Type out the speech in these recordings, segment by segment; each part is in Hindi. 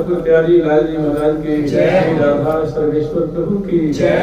ठाकुर प्यारी लाल जी महाराज की जय, श्री राधा सर्वेश्वर प्रभु की जय,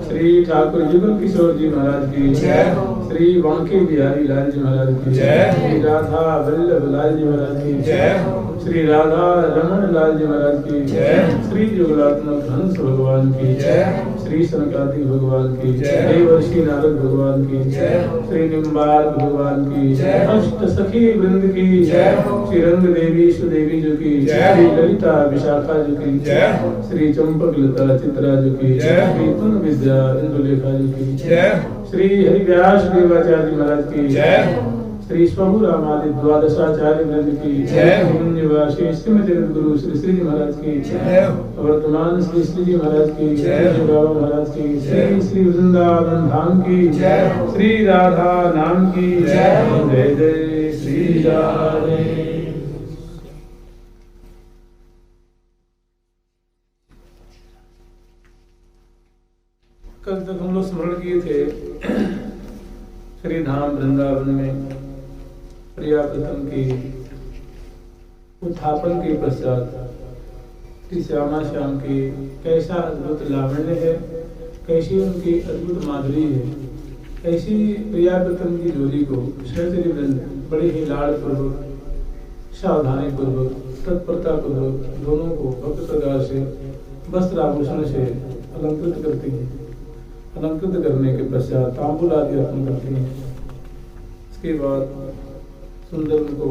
श्री ठाकुर युगल किशोर जी महाराज की जय, श्री वांके बिहारी लाल जी महाराज की जय, श्री राधा वल्लभ लाल जी महाराज की जय, श्री राधा रमण लाल जी महाराज की जय, श्री जुगलात्मक हंस भगवान की जय, श्री सनकादि भगवान की जय, देवर्षि नारद भगवान की जय, श्री निम्बार भगवान की जय, अष्ट सखी वृंद की जय, श्री रंग देवी सुदेवी जी की जय, श्री ललिता विशाखा जी की जय, श्री चंपक लता चित्रा जी की जय, श्री तुन विद्या इंदुलेखा जी की जय, श्री हरिव्यास देवाचार्य महाराज की जय, श्री स्वभु रामादि द्वादशाचार्य वृंद की जय, निवासी श्रीमती गुरु श्री श्री जी महाराज की जय, वर्तमान श्री श्री जी महाराज की जय, बाबा महाराज की जय, श्री वृंदावन धाम की जय, श्री राधा नाम की जय, जय जय श्री राधे। कल तक हम लोग स्मरण किए थे श्री धाम वृंदावन में प्रिया प्रथम की उत्थापन के पश्चात श्री श्यामा श्याम की कैसा अद्भुत लावण्य है, कैसी उनकी अद्भुत माधुरी है। ऐसी प्रिया प्रथम की जोड़ी को सहचरी वृंद बड़े ही लाड़ पूर्वक सावधानी पूर्वक तत्परता पूर्वक दोनों को भक्त प्रकार से वस्त्र आभूषण से अलंकृत करती है। अलंकृत करने के पश्चात तांबूल आदि अर्पण करती हैं। इसके बाद सुंदर को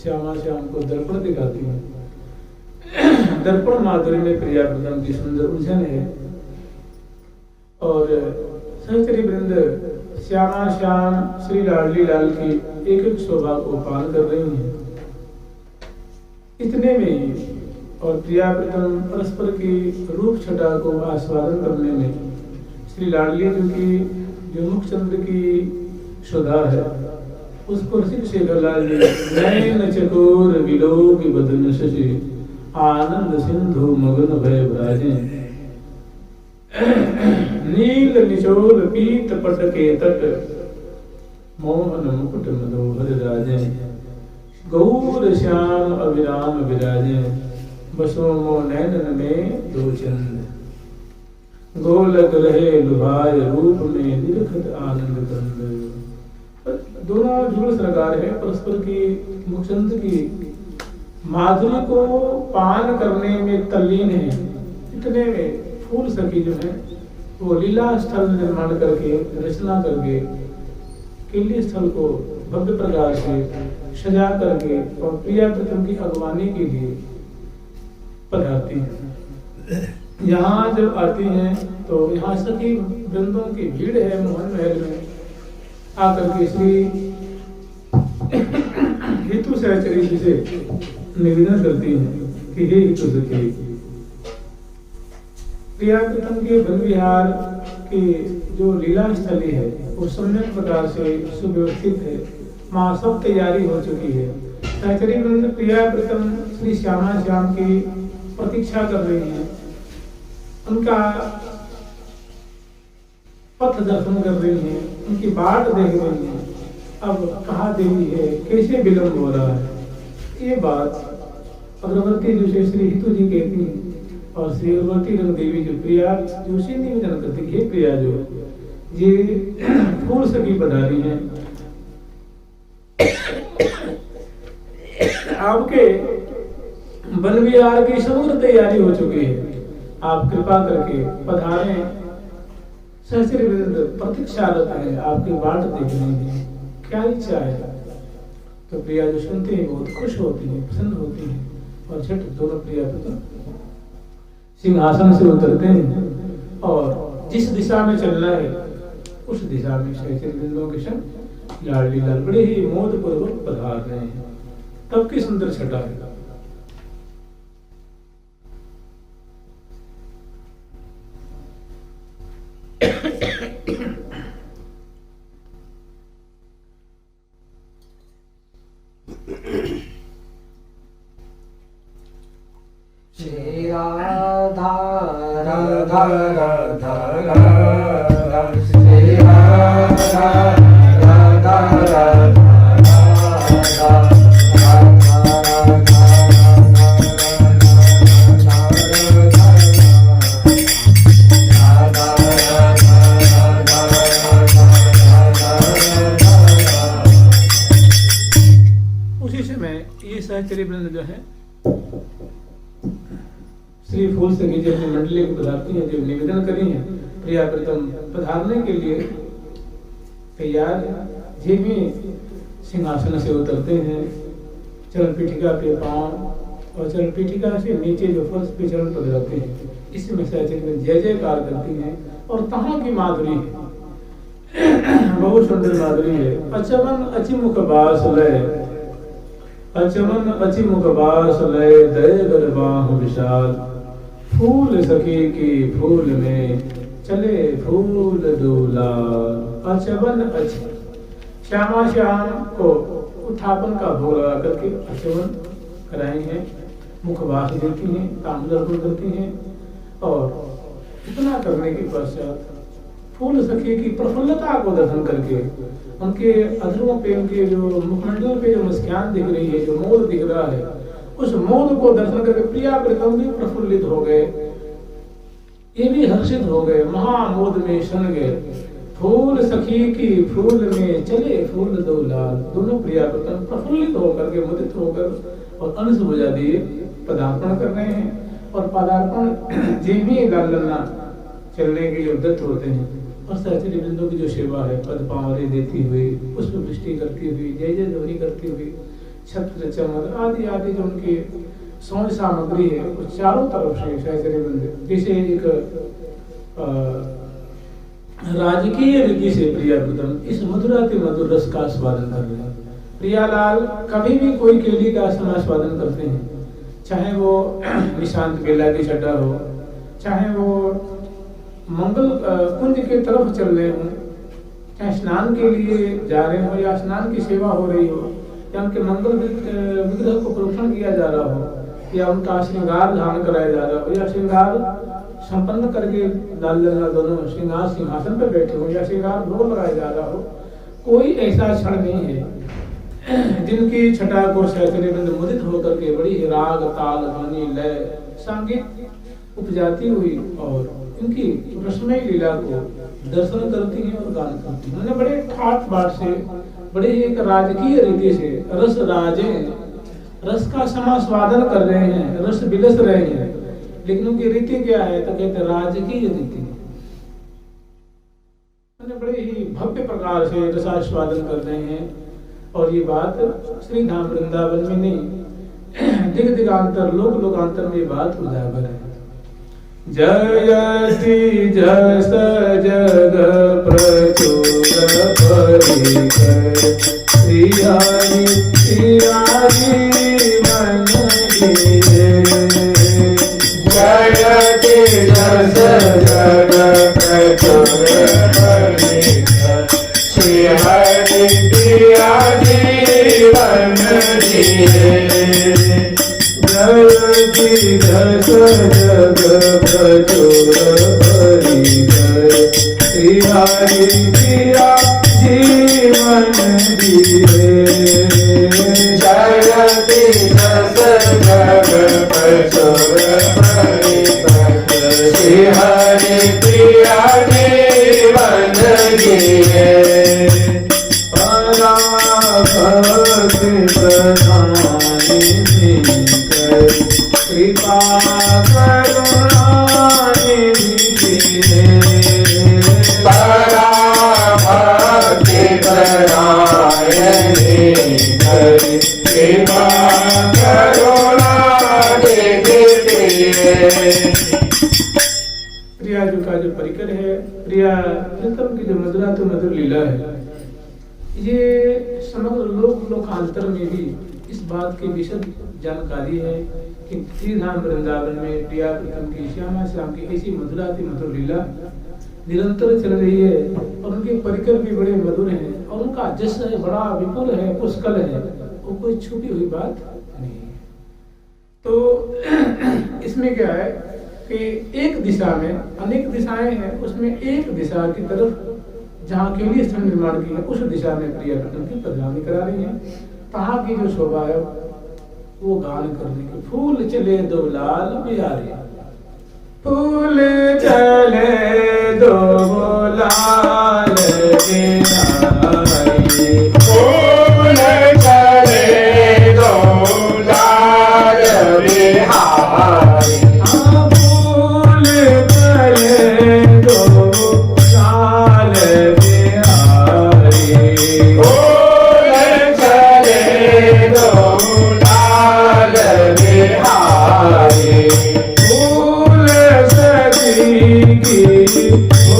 श्यामा श्याम को दर्पण दिखाती हैं। दर्पण माधुरी में प्रिया प्रथम की सुंदर उलझन है और सहचरी वृंद श्यामा श्याम श्री लाडली लाल की एक एक शोभा को पान कर रही हैं। इतने में ही और प्रिया प्रथम परस्पर की रूप छटा को आस्वादन करने में श्री लाडली जी की जो मुखचंद्र की सुधा है उसको रसिक शेखर लाल जी नयन चकोर विलोक बदन शशि आनंद सिंधु मगन भय भ्राजे नील निचोल पीत पट के तट मोहन मुकुट मनोहर राजे गौर श्याम अविराम विराजे बसो मो नैनन में दो चंद गोलक रहे लुभाय रूप में निरखत आनंद कंद। दोनों जुगल सरकार है परस्पर की मुखचंद्र की माधुरी को पान करने में तल्लीन है। इतने में फूल सखी जो है वो लीला स्थल निर्माण करके रचना करके किले स्थल को भव्य प्रकार से सजा करके और प्रिया प्रथम की अगवानी के लिए पधारती है। यहाँ जब आती हैं तो यहाँ सखी वृंदों की भीड़ है मोहन महल में आकर के श्री हितु सहचरी जी से निवेदन करती हैं कि हे हितु सखी प्रिया प्रथम के वन विहार की जो लीला स्थली है वो सम्यक प्रकार से सुव्यवस्थित है। वहाँ सब तैयारी हो चुकी है। सहचरी वृंद प्रिया प्रथम श्री श्यामा श्याम की प्रतीक्षा कर रही है, उनका पथ दर्शन कर रही है, उनकी बाट देख रही है। अब कहाँ देवी है, कैसे विलंब हो रहा है, ये बात अग्रवर्ती जो श्री हितु जी कहती है और श्री अग्रवर्ती रंग देवी जो प्रिया जोशी निवेदन करती है प्रिया जो ये फूल सखी पधारी है, आपके वन विहार की समग्र तैयारी हो चुकी है, आप कृपा करके पधारें। सहचरी वृंद प्रतीक्षारत है, आपकी बाट देख रही है, क्या इच्छा है। तो प्रिया जो सुनते हैं बहुत खुश होती है, प्रसन्न होती है और झट दोनों प्रिया पुत्र सिंहासन से उतरते हैं और जिस दिशा में चलना है उस दिशा में सहचरी वृंदों के संग लाडली लाल बड़े ही मोद पूर्वक पधार रहे हैं। तब की सुंदर छटा है। श्री राधा राधा राधा राधा श्री राधा राधा राधा राधा है। श्री फूल से नीचे अपनी मंडली को पधारती है, जो निवेदन करी है प्रिया प्रीतम पधारने के लिए तैयार है। जे भी सिंहासन से उतरते हैं, चरण पीठिका पे पांव और चरण पीठिका से नीचे जो फर्श पे चरण पधराते हैं, इसमें सचन जय जयकार करती हैं। और तहाँ की माधुरी है, बहुत सुंदर माधुरी है। अचमन अचिमुख बास लय, अचमन अचिमुख बास लय, दय गरबाह विशाल, फूल सखी की फूल में चले फूल दूला। अचमन अच श्यामा श्याम को उत्थापन का भोग लगा करके अचमन कराई है, मुखवास देती हैं, ताम्रदर्पण करती हैं। और इतना करने के पश्चात फूल सखी की प्रफुल्लता को दर्शन करके, उनके अधरों पे, उनके जो मुखमंडल पे जो मुस्कान दिख रही है, जो मोद दिख रहा है, उस मोद को दर्शन करके प्रिया प्रीतम भी प्रफुल्लित हो गए, ये भी हर्षित हो गए, महामोद में क्षण गए। फूल सखी की फूल में चले फूल दो लाल, दोनों प्रिया प्रीतम प्रफुल्लित होकर के, मुदित होकर और अंश बुझा दिए पदार्पण कर रहे हैं। और पदार्पण जी भी लाल लन्ना चलने के उद्यत होते हैं और सहचरी बिंदु की जो सेवा है, पद पावरे देती हुई, पुष्प वृष्टि करती हुई, जय जय ध्वनि करती हुई, छत्र चमर आदि आदि जो उनकी सौंज सामग्री है, वो चारों तरफ से सहचरी बिंदु जैसे एक राजकीय रीति से प्रिया प्रीतम इस मधुराति मधुर रस का आस्वादन कर रहे हैं। प्रियालाल कभी भी कोई केली का आस्वादन करते हैं, चाहे वो निशांत बेला की छटा हो, चाहे वो मंगल कुंज के तरफ चल रहे हो, चाहे स्नान के लिए जा रहे हो या स्नान की सेवा हो रही हो, या उनके मंगल विग्रह को प्रोक्षण किया जा रहा हो, या उनका श्रृंगार धारण कराया जा रहा हो, या श्रृंगार संपन्न करके लाल लन्ना दोनों श्रृंगार सिंहासन पर बैठे हो, या श्रृंगार भोग लगाया जा रहा हो, कोई ऐसा क्षण नहीं है जिनकी छटा को सहचरी बिंदु मुदित होकर के बड़ी राग ताल ध्वनि लय संगीत उपजाती हुई और इनकी रसमय लीला को दर्शन करती हैं और गान करती हैं। उन्होंने बड़े ठाट बाट से, बड़े एक राजकीय रीति से रस राजे, रस का समास्वादन कर रहे हैं, रस बिलस रहे हैं, लेकिन उनकी रीति क्या है तो कहते राजकीय रीति। बड़े ही भव्य प्रकार से रसास्वादन कर रहे हैं। और ये बात श्री धाम वृंदावन में नहीं, दिग दिगांतर लोक लोकांतर में बात उजागर है। जयति जस जग प्रचुर परिकर, श्री हरि श्री मन दिए। जयति जस जग प्रचुर परिकर, श्री हरि जीवन दिए। जयति जस जग प्रचुर परिकर, श्री हरि जीवन दिए। जयति जस जग प्रचुर परिकर, श्री हरि जीवन दिए। भक्ति प्रधानी कर, कृपा करुणा निधि। भक्ति प्रधानी कर, कृपा करुणा निधि। प्रिया जी का जो परिकर है, प्रिया प्रीतम की जो मधुरा तो मधुर लीला है, ये समग्र लोक लोकांतर में भी इस बात की विशद जानकारी है कि श्री धाम वृंदावन में प्रिया प्रीतम की श्यामा श्याम की ऐसी मधुराति मधुर लीला निरंतर चल रही है। और उनके परिकर भी बड़े मधुर हैं और उनका जस है बड़ा विपुल है, पुष्कल है, वो कोई छुपी हुई बात नहीं है। तो इसमें क्या है कि एक दिशा में अनेक दिशाएं हैं, उसमें एक दिशा की तरफ जहाँ के लिए स्थल निर्माण की है, उस दिशा में प्रिया प्रीतम की पधरावनी करा रही है। तहाँ की जो शोभा है वो गान करने की। फूल चले दो लाल प्यारे, फूल चले दो लाल प्यारे, फूल चले दो लाल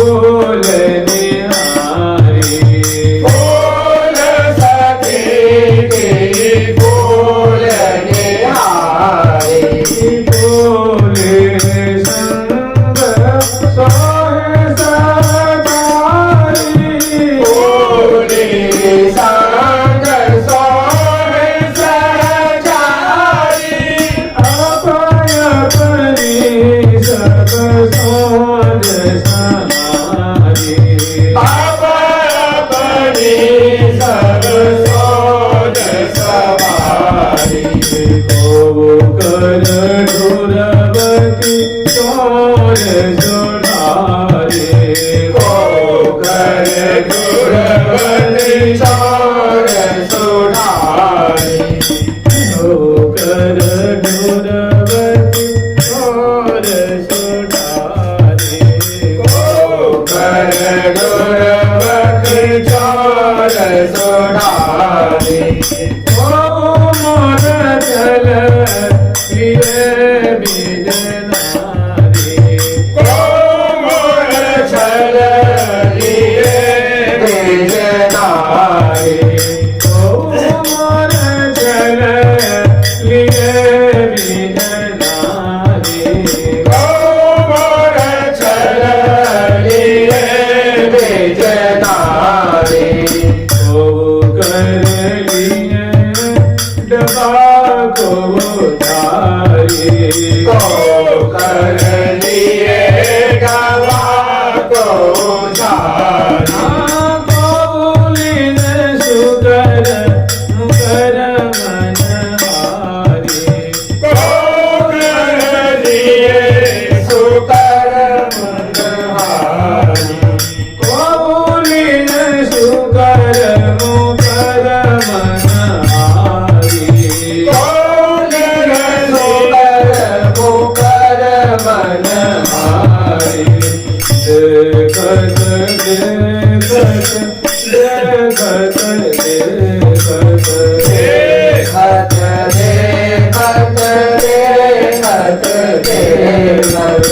फूल निहारी फूल सखी की फूल निहारी फूल संग सोहे सजारी फूल संग सोहे सजारी अपनी सब सोज समारी अपनी सब सोच सवारी को कर ढूरवती चोर सुधारे को कर गुरवती चोर सुधारी को कर ढूरवती चोर सुधारे कर गुरवती चोर सुधारी ओ मोर चल लिए बिजनारी मोर छल लिए बेजनारी ओ मोर चल लिए बिजनारी मोर छल लिए बेजनारी ओ कर लिए डबा को धारी को कर लिए गवा को जारी बोलिन सुकर मुकर मन हारी को कर लिए सुकर मनहारी बोलिन सुकर मुकर मन हारी मुकर मनहारी देखत देखत देखत देखत देखत देखत देखत देखत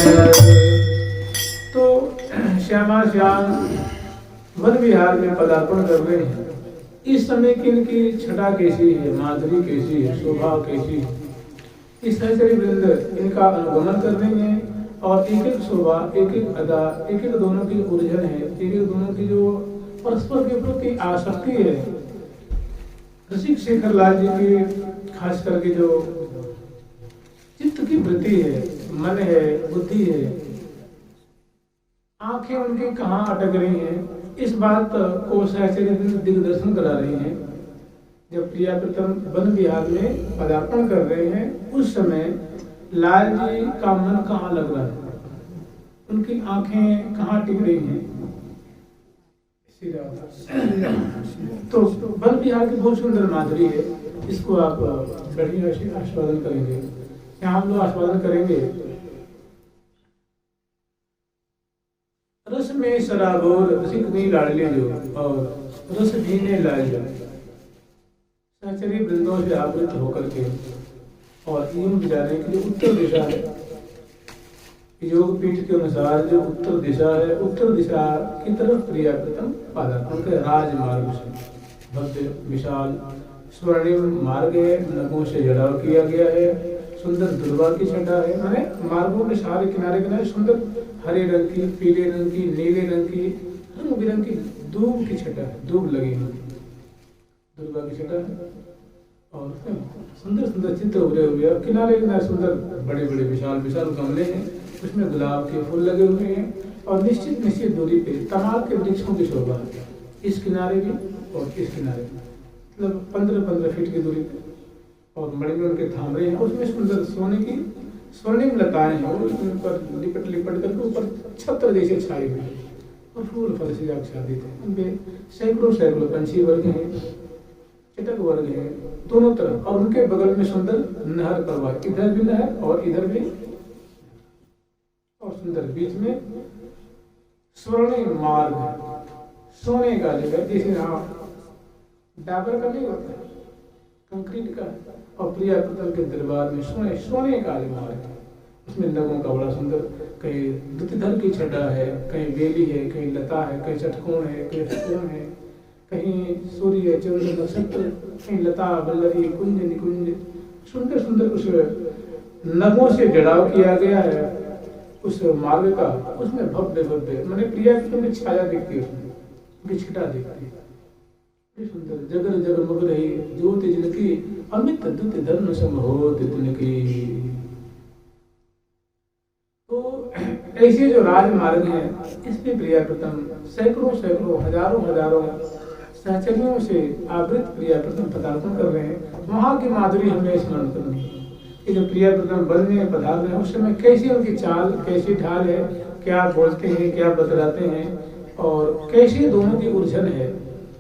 तो श्यामा श्याम वन विहार में पदार्पण कर रहे हैं। इस समय की इनकी छटा कैसी है, माधुरी कैसी है, शोभा कैसी है, इस सहचरी वृंद इनका अनुगमन कर रहे हैं। और एक एक शोभा, एक एक अदा, एक एक दोनों की उलझन है, एक एक दोनों की जो परस्पर के प्रति आसक्ति है। रसिक शेखर लाल जी की खास करके जो चित्त की वृत्ति है, मन है, बुद्धि है, आंखें उनकी कहाँ अटक रही हैं, इस बात को सहचरी दिग्दर्शन करा रही हैं। जब प्रिया प्रथम वन विहार में पदार्पण कर रहे हैं, उस समय लाल जी का मन कहाँ लग रहा है, उनकी आंखें कहाँ टिक रही हैं। तो वन विहार की बहुत सुंदर माधुरी है, इसको आप बढ़िया से आस्वादन करेंगे। यहाँ हम लोग आस्वादन करेंगे। रस में शराबोर रसिक नहीं लाडले जो, और रस भीने लाल जो, सहचरी वृंदों से आवृत होकर के और इन जाने के लिए उत्तर दिशा है। योग पीठ के अनुसार जो उत्तर दिशा है, उत्तर दिशा की तरफ प्रिया प्रथम पदार्पण कर राजमार्ग से भव्य विशाल स्वर्णिम मार्ग है, नगों से जड़ाव किया गया है, सुंदर दुर्वा की छटा है। माने मार्गों के सारे किनारे किनारे सुंदर हरे रंग की, पीले रंग की, नीले रंग की, रंग बिरंग की दूब की छटा है, दूब लगी है, दुर्वा की छटा है। और सुंदर सुंदर चित्र उभरे हुए हैं। किनारे किनारे सुंदर बड़े बड़े विशाल विशाल गमले हैं, उसमें गुलाब के फूल लगे हुए हैं। और निश्चित निश्चित दूरी पे तमाम के वृक्षों की शोभा है, इस किनारे भी और इस किनारे भी, मतलब 15-15 फीट की दूरी पे। और बड़े में उनके थामरे हैं, उसमें सुंदर सोने की स्वर्णिम लताएं हैं, और उसमें ऊपर लिपट लिपट करके ऊपर छत्र जैसे छाए हुए हैं, और फूल फल से आच्छादित है। उनपे सैकड़ों सैकड़ों पंछी वर्ग हैं, चटक वर्ग है दोनों तरफ। और उनके बगल में सुंदर नहर प्रवाह, इधर भी नहर और इधर भी, और सुंदर बीच में स्वर्णिम मार्ग, सोने का जगह, जैसे यहाँ डाबर का नहीं होता, कंक्रीट का। और प्रिया प्रथम के दरबार में सोने सोने का मार्ग, उसमें नगों का बड़ा सुंदर, कहीं दुतिधर की छटा है, कहीं बेली है, कहीं लता है, कहीं चटकोण है, कहीं षटकोण है, कहीं सूर्य चंद्र नक्षत्र, कहीं लता बल्लरी कुंज निकुंज, सुंदर सुंदर उस नगों से जड़ाव किया गया है उस मार्ग का। उसमें भव्य भव्य मैंने प्रिया की छाया दिखती है, उसमें उनकी छटा दिखती है, सुंदर जगर जगर मग रही ज्योति जिनकी अमित दुत धर्म सम हो तिनकी। तो ऐसे जो राजमार्ग है इसमें प्रिया प्रथम सैकड़ों सैकड़ों हजारों हजारों सहचर्यों से आवृत प्रिया प्रथम पदार्पण कर रहे हैं। वहां की माधुरी हमें स्मरण करनी है कि जब प्रिया प्रथम वन में पधार रहे हैं उस समय कैसी उनकी चाल, कैसी ढाल है, क्या बोलते हैं, क्या बतलाते हैं, और कैसी दोनों की उलझन है,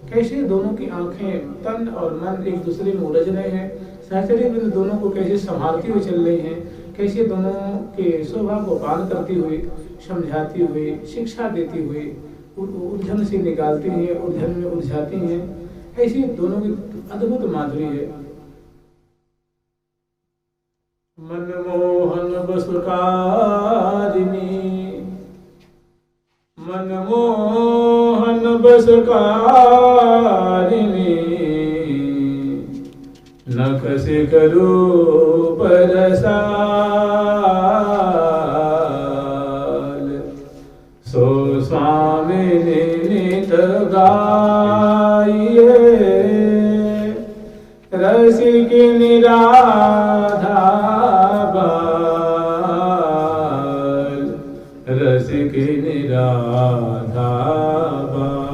कैसे दोनों की आंखें, तन और मन एक दूसरे में उलझ रहे हैं, सहचर्य में दोनों को कैसे संभालती हुई चल रही हैं, कैसे दोनों के स्वभाव को पालन करती हुई, समझाती हुई, शिक्षा देती हुई, उलझन से निकालती हैं, उलझन में उलझाती हैं, ऐसी दोनों की अद्भुत माधुरी है। मनमोहन बसुकारिणी, मनमोहन बसुकारिणी, नख से करो परसाल, सो स्वामिनी नित गाइए, रसिक निराधा बाल, रसिक निराधा बाल।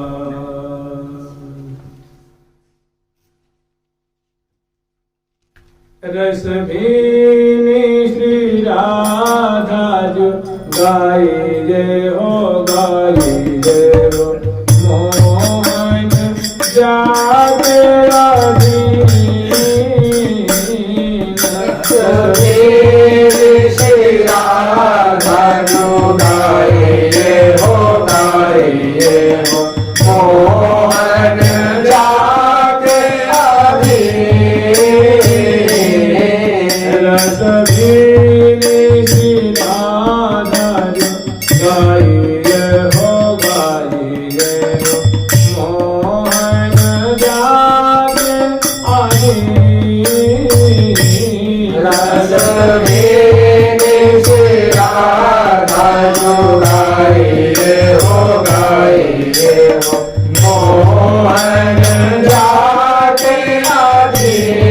रस भीनी श्री राधा जो गाई जय हो, गाई जय हो, मोहन जागे अधीन, श्री राधा जो गाई जय हो, गाई जय हो, मोहन जागे अधीन, रस भीनी श्री राधा जो गाई जय हो, गाई जय हो, मोहन जागे अधीन, रस भीनी श्री राधा जो गाई जय हो, गाई जय हो, मोहन जागे अधीन।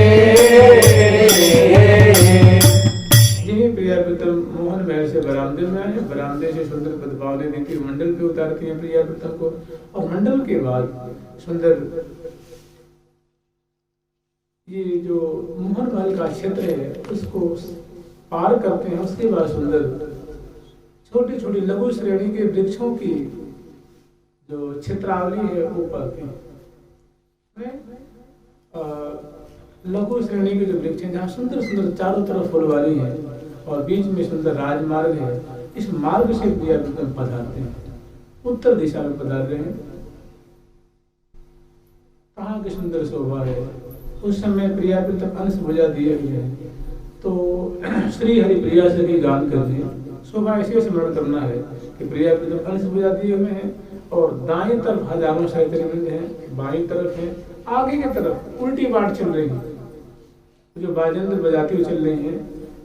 जिन्हें प्रिया प्रथम मोहन महल से बरामदे में आए, बरामदे से सुंदर पदपावली देती मंडल पे उतारती हैं प्रिया प्रथम को, और मंडल के बाद सुंदर ये जो मोहन महल का क्षेत्र है उसको पार करते हैं। उसके बाद सुंदर छोटी छोटी लघु श्रेणी के वृक्षों की जो क्षेत्रावली है वो पाते हैं। लघु श्रेणी के जो वृक्ष हैं जहाँ सुंदर सुंदर चारों तरफ फुलवारी है और बीच में सुंदर राजमार्ग है, इस मार्ग से प्रिया प्रथम पधारते हैं, उत्तर दिशा में पधार रहे हैं। कहाँ की सुंदर शोभा है। उस समय प्रिया प्रथम अंश भुजा दिए हुए हैं, तो श्री हरि प्रिया से भी गान करनी है। शोभा ऐसे स्मरण करना है कि प्रिया प्रथम अंश भुजा दिए हुए हैं और दाएं तरफ हजारों सहचर्यवृंद हैं, बाईं तरफ है, आगे की तरफ उल्टी बाट चल रही है, जो बाजेंद्र बजाती हुई चल रही है,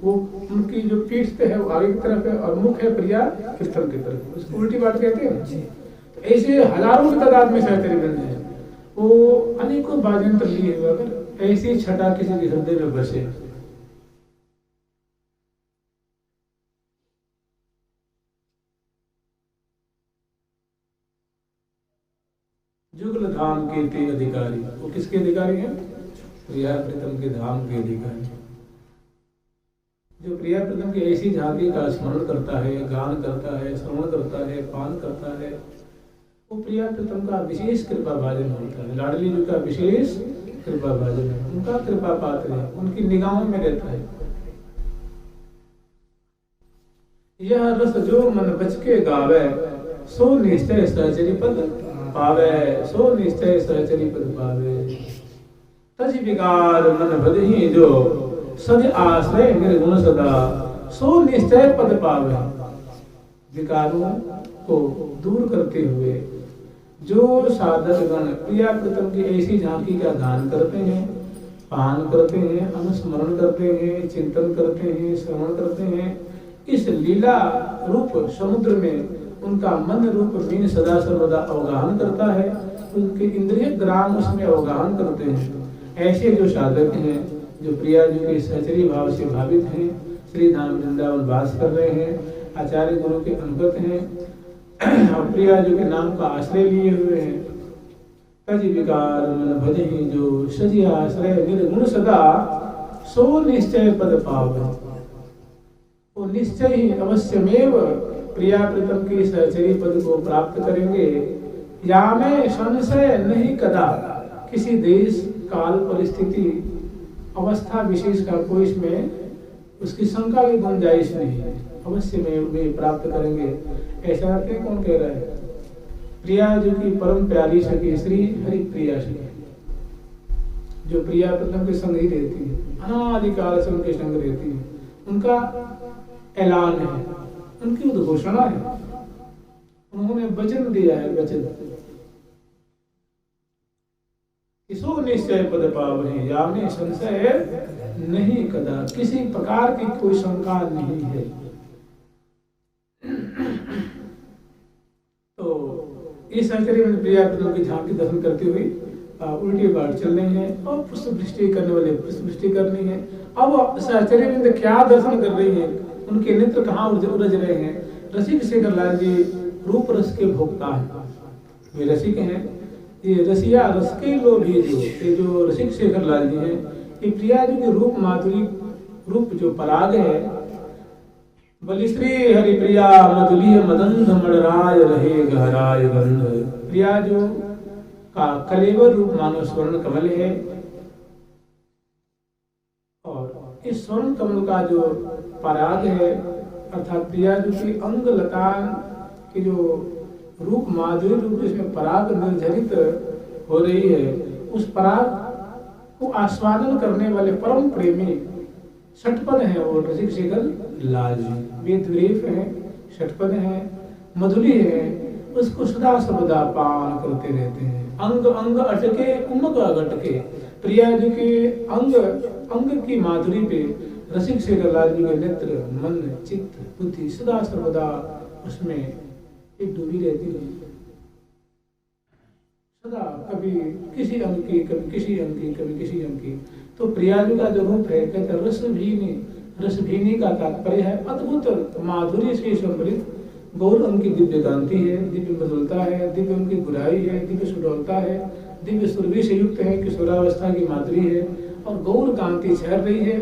वो उनकी जो पीठ पे है वो आगे की तरफ है और मुख है प्रिया कीर्तन की तरफ, उसको उल्टी बाट कहते हैं। तो ऐसे हजारों की तादाद में सहचर्यवृंद है, वो अनेकों बाजेंद्र लिए हुए, अगर ऐसी छटा किसी के हृदय में बसे, जुगल धाम के ते अधिकारी, वो किसके अधिकारी हैं? प्रिया प्रथम के धाम के अधिकारी। जो प्रिया प्रथम की ऐसी झांकी का स्मरण करता है, गान करता है, श्रवण करता है, पान करता है, वो प्रिया प्रथम का विशेष कृपा भाजन होता है। लाडली जी का विशेष कृपा भाजन है, उनका कृपा पात्र है, उनकी निगाहों में रहता है। यह रस जो मन बच के गावे, सो निश्चय सहचरी पद पावे, सो निश्चय सहचरी पद पावे। तज विकार मन भदहि जो सज आश्रय निर्गुण सदा, सो निश्चय पद पावे। विकारों को दूर करते हुए जो साधक गण प्रिया प्रीतम की ऐसी झांकी का दान करते हैं, पान करते हैं, अनुस्मरण करते हैं, चिंतन करते हैं, श्रवण करते हैं, इस लीला रूप समुद्र में उनका मन रूप मीन सदा सर्वदा अवगाहन करता है, उनके इंद्रिय ग्राम उसमें अवगाहन करते हैं। ऐसे जो साधक हैं, जो प्रिया जी के सहचरी भाव से भावित हैं, श्री धाम वृंदावन वास कर रहे हैं, आचार्य गुरु के अनुगत हैं और प्रिया जी के नाम का आश्रय लिए हुए हैं, तज विकार मन भजहि जो सजी आश्रय निर्गुण सदा सो निश्चय पद पावे। वो निश्चय ही अवश्यमेव प्रिया प्रीतम की सहचरी पद को प्राप्त करेंगे। या में संशय नहीं कदा, किसी देश काल परिस्थिति अवस्था विशेष का कोई इसमें उसकी शंका की गुंजाइश नहीं है, अवश्य में वे प्राप्त करेंगे। ऐसा कौन कह रहा है? प्रिया जो की परम प्यारी सखी श्री हरि प्रिया सखी, जो प्रिया प्रीतम के संग ही रहती है, अनादिकाल से उनके संग रहती है, उनका ऐलान है, उनकी उद्घोषणा है, उन्होंने वचन दिया है, वचन इसो निश्चय पद पावने, यानी संशय नहीं कदा, किसी प्रकार की कोई शंका नहीं है। तो इस सहचरी में प्रिया प्रीतम की झांकी दर्शन करती हुई उल्टी बाट चलनी है और पुष्प वृष्टि करने वाले पुष्प वृष्टि करनी है। अब सहचरी में क्या दर्शन कर रही है, उनके नेत्र कहाँ उलझ रहे हैं? रसिक शेखर लाल जी रूप रस के भोक्ता है, वे रसिक हैं, ये रसिया रस के लोभी जो रसिक शेखर लाल जी हैं, ये प्रिया जी के रूप माधुरी रूप जो पराग है, बलिश्री हरि प्रिया मधुली मदन मड़राय रहे गहराय गंध। प्रिया जो का कलेवर रूप मानो स्वर्ण कमल है, और इस स्वर्ण कमल का जो पराग है अर्थात प्रिया जी की अंग लता की जो रूप माधुरी रूप जिसमें पराग निर्झरित हो रही है, उस पराग को आस्वादन करने वाले परम प्रेमी षटपद हैं वो रसिक शेखर लाल जी। वे द्वीप हैं, षटपद हैं, मधुरी है, उसको सदा सर्वदा पान करते रहते हैं। अंग अंग अटके उमग अटके, प्रिया जी के अंग की माधुरी पे रसिक शेखर लाल जी के नेत्र मन चित्त बुद्धि सदा सर्वदा उसमें एक डूबी रहती है, सदा कभी किसी अंग की, कभी किसी अंग की, कभी किसी अंग की। तो प्रिया जी का जो रूप है कहते रस भीनी का तात्पर्य है अद्भुत माधुर्य से संबलित गौर अंग की दिव्य कांति है, दिव्य मधुरता है, दिव्य उनकी गुराई है, दिव्य सुडौलता है, दिव्य सुरभि से युक्त है, किशोरावस्था की माधुरी है और गौर कांति छहर रही है।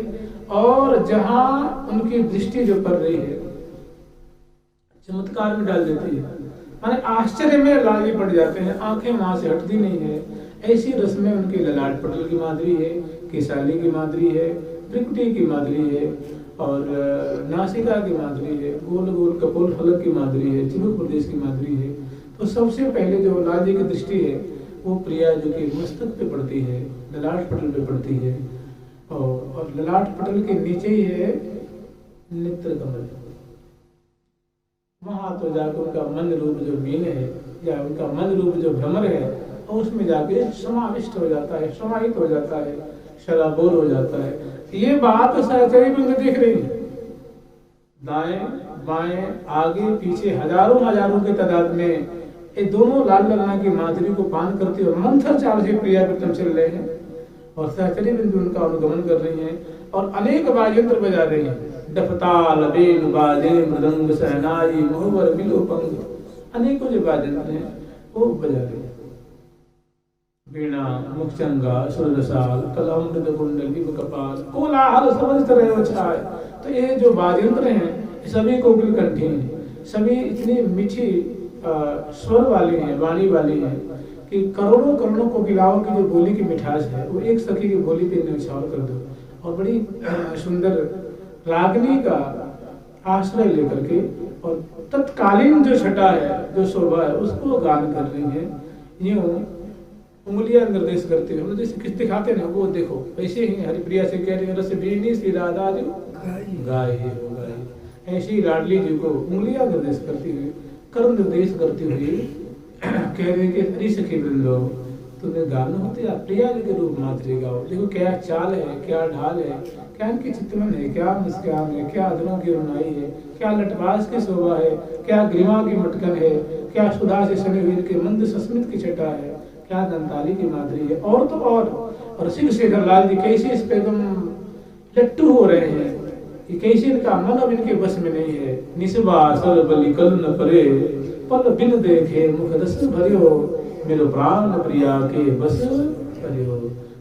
और जहां उनकी दृष्टि जो पड़ रही है चमत्कार में डाल देती है, माने आश्चर्य में लाली पड़ जाते हैं, आंखें वहां से हटती नहीं है। ऐसी रस में उनकी ललाट पटल की माधुरी है, केशाली की माधुरी है, त्रिकुटी की माधुरी है और नासिका की माधुरी है, गोल गोल कपोल फलक की माधुरी है, चिबुक प्रदेश की माधुरी है। तो सबसे पहले जो लाल जी की दृष्टि है वो प्रिया जो कि मस्तक पे पड़ती है, ललाट पटल पे पड़ती है और ललाट पटल के नीचे ही है नेत्र कमल। वहां तो जाकर उनका मन रूप जो मीन है या उनका मन रूप जो भ्रमर है और उसमें जाके समाविष्ट हो जाता है, समाहित हो जाता है, शराबोर हो जाता है। ये बात सहचरी में देख रही है, दाएं बाएं आगे पीछे हजारों के तादाद में ये दोनों लाल ललना की माधुरी को पान करते हुए मंथर चाल से प्रिया प्रीतम चल रहे हैं और सहचरी में भी उनका अनुगमन कर रही हैं और अनेक वाद्ययंत्र बजा रही हैं, डफताल बेन बाजे मृदंग सहनाई मोहबर बिलोपंग, अनेकों जो वाद्ययंत्र हैं वो बजा रहे हैं, वीणा मुखचंगा सुरसाल कलामृत कुंडली कपाल कोलाहल समझ रहे छाए। तो ये जो वाद्ययंत्र हैं सभी कोकिल कंठी हैं, सभी इतनी मीठी स्वर वाली हैं, वाणी वाली हैं कि करोड़ों कोकिलाओं की जो बोली की मिठास है वो एक सखी की बोली पे न्यौछावर कर दो और बड़ी सुंदर रागनी का आश्रय लेकर के और तत्कालीन जो छटा है जो शोभा है उसको गान कर रही है। यूं उंगलियां निर्देश करते हुए जैसे किस दिखाते ना वो देखो, ऐसे ही हरिप्रिया से कह रही है रस बीनी श्री राधा जो गाए हो गाए। ऐसी लाडली जी को उंगलियां निर्देश करती हुई, कर्म निर्देश करती हुई कह रहे कि अरे सखी वृंदो, तुम्हें गाना होते या प्रिया जी के रूप मात्र गाओ। देखो क्या चाल है, क्या ढाल है, क्या इनकी चितवन है, क्या मुस्कान है, क्या अधरों की रुनाई है, क्या लटवास की शोभा है, क्या ग्रीवा की मटकन है, क्या सुधा से सने हुए के मंद सस्मित की छटा है, क्या दंताली की माधुरी है। और तो और सिंह शेखर लाल जी कैसे इस पे एकदम लट्टू हो रहे हैं कि कैसे इनका मन अब इनके बस में नहीं है। निस्बा सर बलि कल न परे, पल बिन देखे मुख रस भरियो, मेरो प्राण प्रिया के बस भरियो।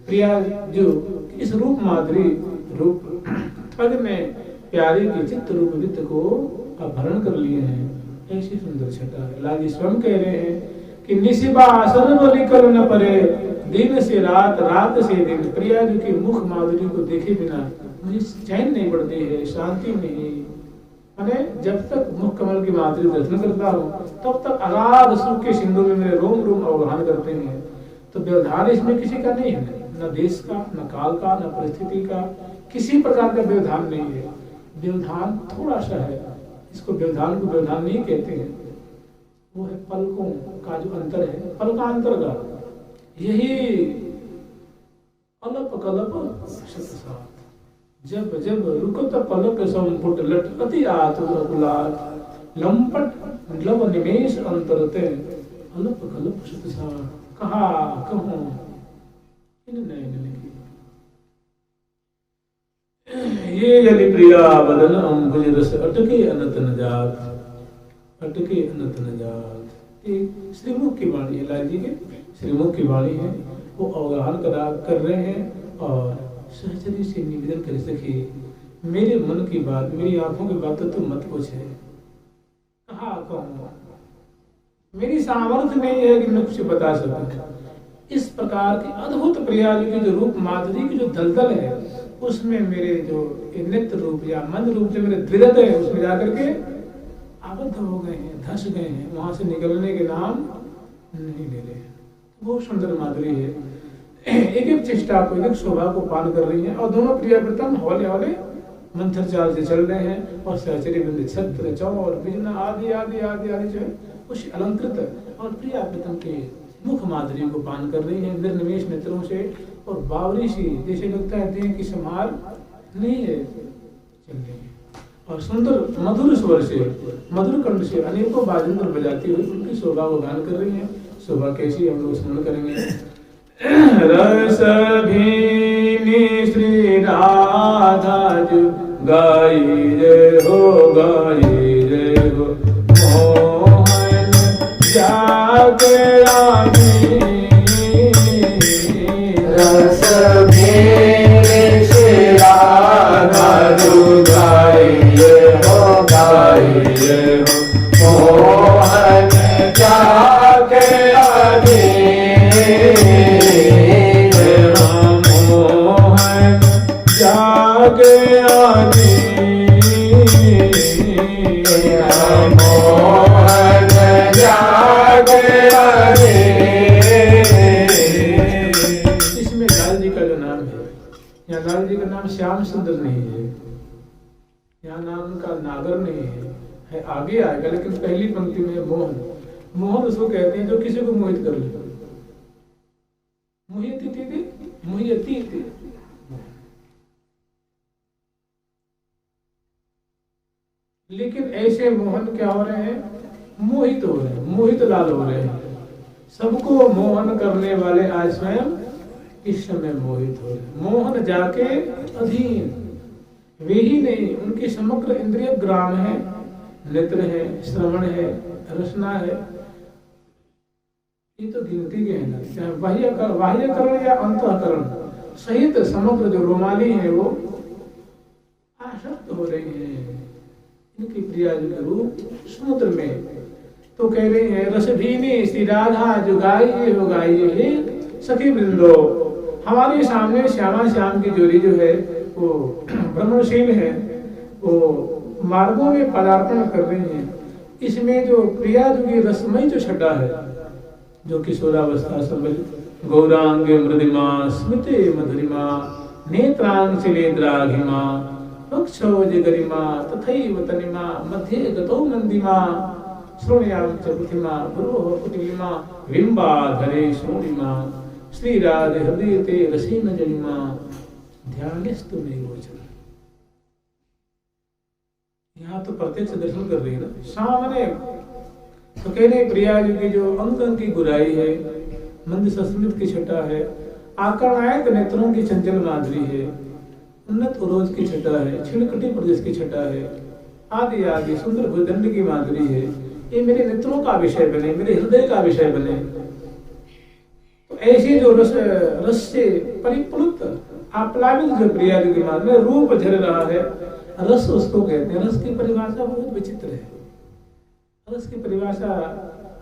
प्रिया जो इस रूप माधुरी रूप ठग में प्यारे के चित्त रूप वित्त को अपहरण कर लिए हैं। ऐसी सुंदर छटा है। लाल जी स्वयं कह रहे हैं कि निस्बा सर बलि कल न परे, दिन से रात, रात से दिन, प्रिया जी के मुख माधुरी को देखे बिना मुझे चैन नहीं पड़ती है, शांति नहीं। मैंने जब तक मुख कमल की माधुरी दर्शन करता हूँ तब तक अगाध सुख के सिंधु में मेरे रोम रोम अवगाहन करते हैं। तो व्यवधान इसमें किसी का नहीं है, न देश का, न काल का, न परिस्थिति का, किसी प्रकार का व्यवधान नहीं है। व्यवधान थोड़ा सा है, इसको व्यवधान को व्यवधान नहीं कहते हैं, वो है पलकों का जो अंतर है, पलकांतर का। यही अलप कलप शतसात, जब जब रुकत पलक संपुट लट अति आतुर कुलात, लंपट लव निमेष अंतरते, अलप कलप शतसात, कहा कहूं इन नयन लिखी। ये यदि प्रिया बदन अंबुज रस अटके अनत न जात, अटके अनत न जात। श्रीमुख की वाणी है, लाल जी के श्रीमुख की वाणी है, वो अवगाहन कर रहे हैं और सहचरी से निवेदन कर सके, मेरे मन की बात, मेरी आंखों की बात तो तुम मत पूछे, कहा कहूँ, मेरी सामर्थ्य नहीं है कि मैं कुछ बता सकूं। इस प्रकार की अद्भुत प्रिया जी की जो रूप माधुरी की जो दलदल है, उसमें मेरे जो नित्य रूप या मन रूप जो मेरे द्विरत है, उसमें जाकर के आबद्ध हो गए हैं, धस गए हैं, वहां से निकलने के नाम नहीं ले रहे। बहुत सुंदर माधुरी है, एक एक चेष्टा को, एक एक शोभा को पान कर रही है। और दोनों प्रिया प्रथम हौले हौले मंथर चाल से चल रहे हैं और सहचरी बिंद छत्र चौ और बिजना आदि आदि आदि आदि जो है उस अलंकृत और प्रिया प्रथम के मुख माधुरी को पान कर रही है निर्निमेष नेत्रों से। और बावरी सी जैसे लगता है देह की संहार नहीं है, चल रही है। और सुंदर मधुर स्वर से, मधुर कंठ से अनेकों बाजंत्र बजाती हुई उनकी शोभा को गान कर रही है। शोभा कैसी हम लोग स्मरण करेंगे। रस भीनी श्री राधा जो गाई जय हो, गाई जय हो, मोहन जागे रानी। रस भीनी श्री राधा जो गाई जय हो, गाई जय हो, मोहन जागे रानी। जागे आदि मोहन जागे आदि। इसमें लाल जी का जो नाम है, यहाँ लाल जी का नाम श्याम सुंदर नहीं है, यहाँ नाम का नागर नहीं है आगे आएगा। लेकिन पहली पंक्ति में मोहन, मोहन उसको कहते हैं जो किसी को मोहित कर ले। मोहित मोहियती लेकिन ऐसे मोहन क्या हो रहे हैं, मोहित हो रहे हैं, मोहित लाल हो रहे हैं। सबको मोहन करने वाले आज स्वयं इस समय मोहित हो रहे। मोहन जाके अधीन वे ही नहीं, उनके समग्र इंद्रिय ग्राम है, नेत्र है, श्रवण है, रसना है, ये तो गिनती के है ना। चाहे बाह्यकरण या अंतःकरण सहित समग्र जो रोमानी है वो आसक्त हो रही है इनकी प्रिया जी के रूप समुद्र में। तो कह रही है रसभीनी श्री राधा जो गाइए हो गाइए, हे सखी वृंदो, हमारे सामने श्यामा श्याम की जोड़ी जो है वो भ्रमणशील है, वो मार्गों में पदार्पण कर रही है। इसमें जो प्रिया जी की रसमयी जो छटा है, जो किशोरावस्था संबल गौरांग मृदिमा स्मिते मधुरिमा नेत्रांग शिलेद्राघिमा वक्षोज गरिमा तथैव तनिमा मध्ये गतौ नंदिमा श्रोणयाम च प्रतिमा गुरोः कुटिलिमा बिंबाधरे श्रोणिमा श्री राधे हृदय ते रसीन जनिमा ध्यानस्तु मे गोचर। यहाँ तो प्रत्यक्ष दर्शन कर रही है ना सामने। तो कह रहे प्रिया जी की जो अंग की गुराई है, मंद सस्मित की छटा है, आकर्णायक नेत्रों की चंचल माधुरी है, उन्नत उरोज की छटा है, छिड़कटी प्रदेश की छटा है, आदि आदि सुंदर भुजदंड की माधुरी है। ये मेरे नेत्रों का विषय बने, मेरे हृदय का विषय बने। तो ऐसी जो रस से परिप्लुत आप्लावित जो प्रिया जी की माधुरी रूप झर रहा है, रस उसको कहते हैं। रस की परिभाषा बहुत विचित्र है। रस की परिभाषा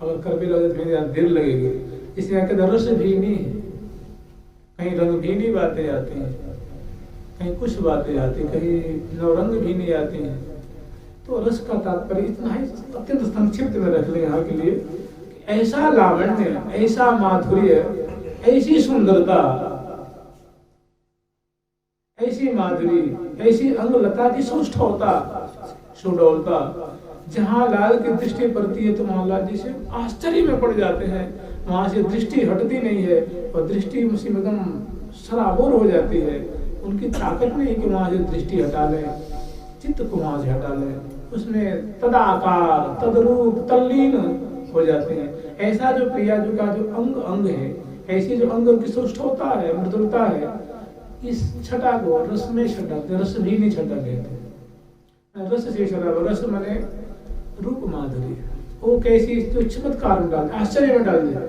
अगर कर भी लगे तो मेरी देर लगेगी। इसलिए कहते रस भी नहीं है, कहीं रंग भी नहीं बातें आती हैं, कहीं कुछ बातें आती, कहीं नवरंग भी नहीं आती हैं। तो रस का तात्पर्य इतना ही अत्यंत संक्षिप्त में रख लें यहाँ के लिए कि ऐसा लावण्य, ऐसा माधुर्य, ऐसी सुंदरता, ऐसी माधुरी, ऐसी अंगलता की सुष्ठवता, सुडौलता, जहाँ लाल की दृष्टि पड़ती है तो वहाँ लाल जी से आश्चर्य में पड़ जाते हैं। वहां से दृष्टि हटती नहीं है और दृष्टि मुझसे एकदम सराबोर हो जाती है। उनकी ताकत नहीं कि वहां से दृष्टि हटा लें, चित्त को वहां से हटा लें, उसमें तदाकार तदरूप तल्लीन हो जाते हैं। ऐसा जो प्रिया जी का जो अंग अंग है, ऐसी जो अंग की सुष्ठवता है, मृदुलता है, इस छटा को रस में छटा, रस भी नहीं छटा कहते। रस से छटा, रस माने रूप माधुरी, वो कैसी तो चमत्कार में डाल, आश्चर्य में डाल दिया।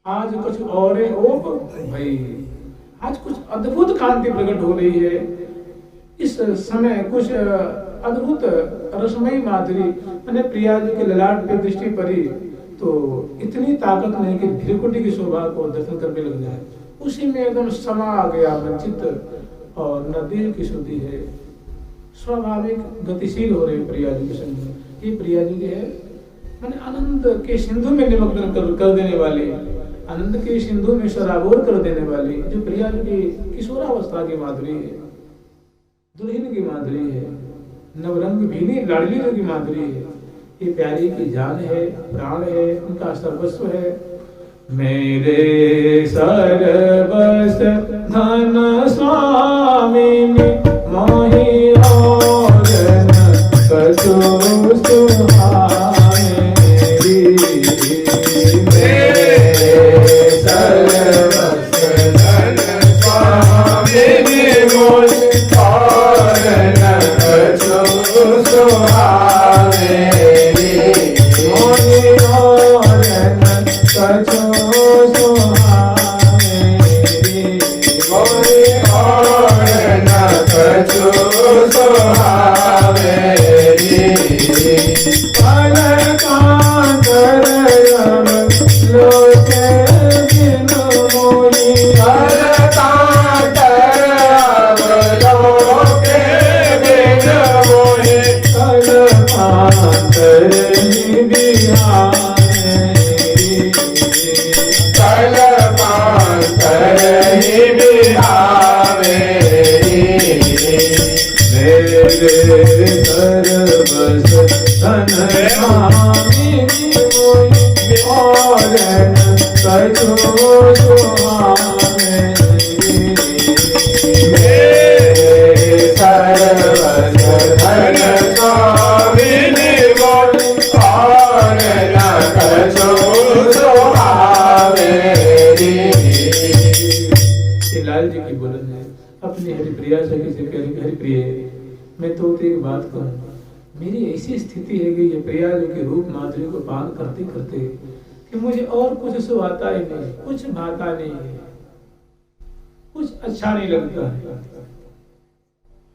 आज कुछ और है, ओ भाई आज कुछ अद्भुत कांति प्रकट हो रही है। इस समय कुछ अद्भुत रसमयी माधुरी मैंने प्रिया जी के ललाट पे दृष्टि पड़ी तो इतनी ताकत नहीं कि भीलकुटी की शोभा को दर्शन करने लग जाए। उसी में एकदम समा गया मन चित्त और न दिल की शुद्धि है, स्वाभाविक गतिशील हो रही प्रिया जी के संग। ये प्रिया जी है मैंने आनंद के सिंधु में निमग्न कर देने वाली, आनंद के सिंधु में सराबोर कर देने वाली जो प्रिया जी की किशोरावस्था की माधुरी है, दुल्हन की माधुरी है, नवरंग भीनी लाडली की माधुरी है। ये प्यारी की जान है, प्राण है, उनका सर्वस्व है। मेरे सर्वस धन स्वामी मोहि और कछु सुहाए। मेरे सर्वस धन स्वामी मोहि और कछु सुहाए। मोहि और कछु सुहाए। मोहि और कछु सुहावे। अलकांतर लोके बिन मोहि। अलकांतर लोके बिन मोहि। अलकांतर बिहारे। अलकांतर बिहारे। मेरे सर्वस धन स्वामी मोहि और कछु सुहाए। मेरे सर्वस धन स्वामी मोहि और कछु सुहाए। लाल जी की बोलन है अपनी हरिप्रिया सखी से कह रही, हरिप्रिय मैं तो एक बात कहूँ, मेरी ऐसी स्थिति है कि ये प्रिया जी के रूप माधुरी को पान करते करते कि मुझे और कुछ सुहाता ही नहीं, कुछ भाता नहीं है, कुछ अच्छा नहीं लगता है।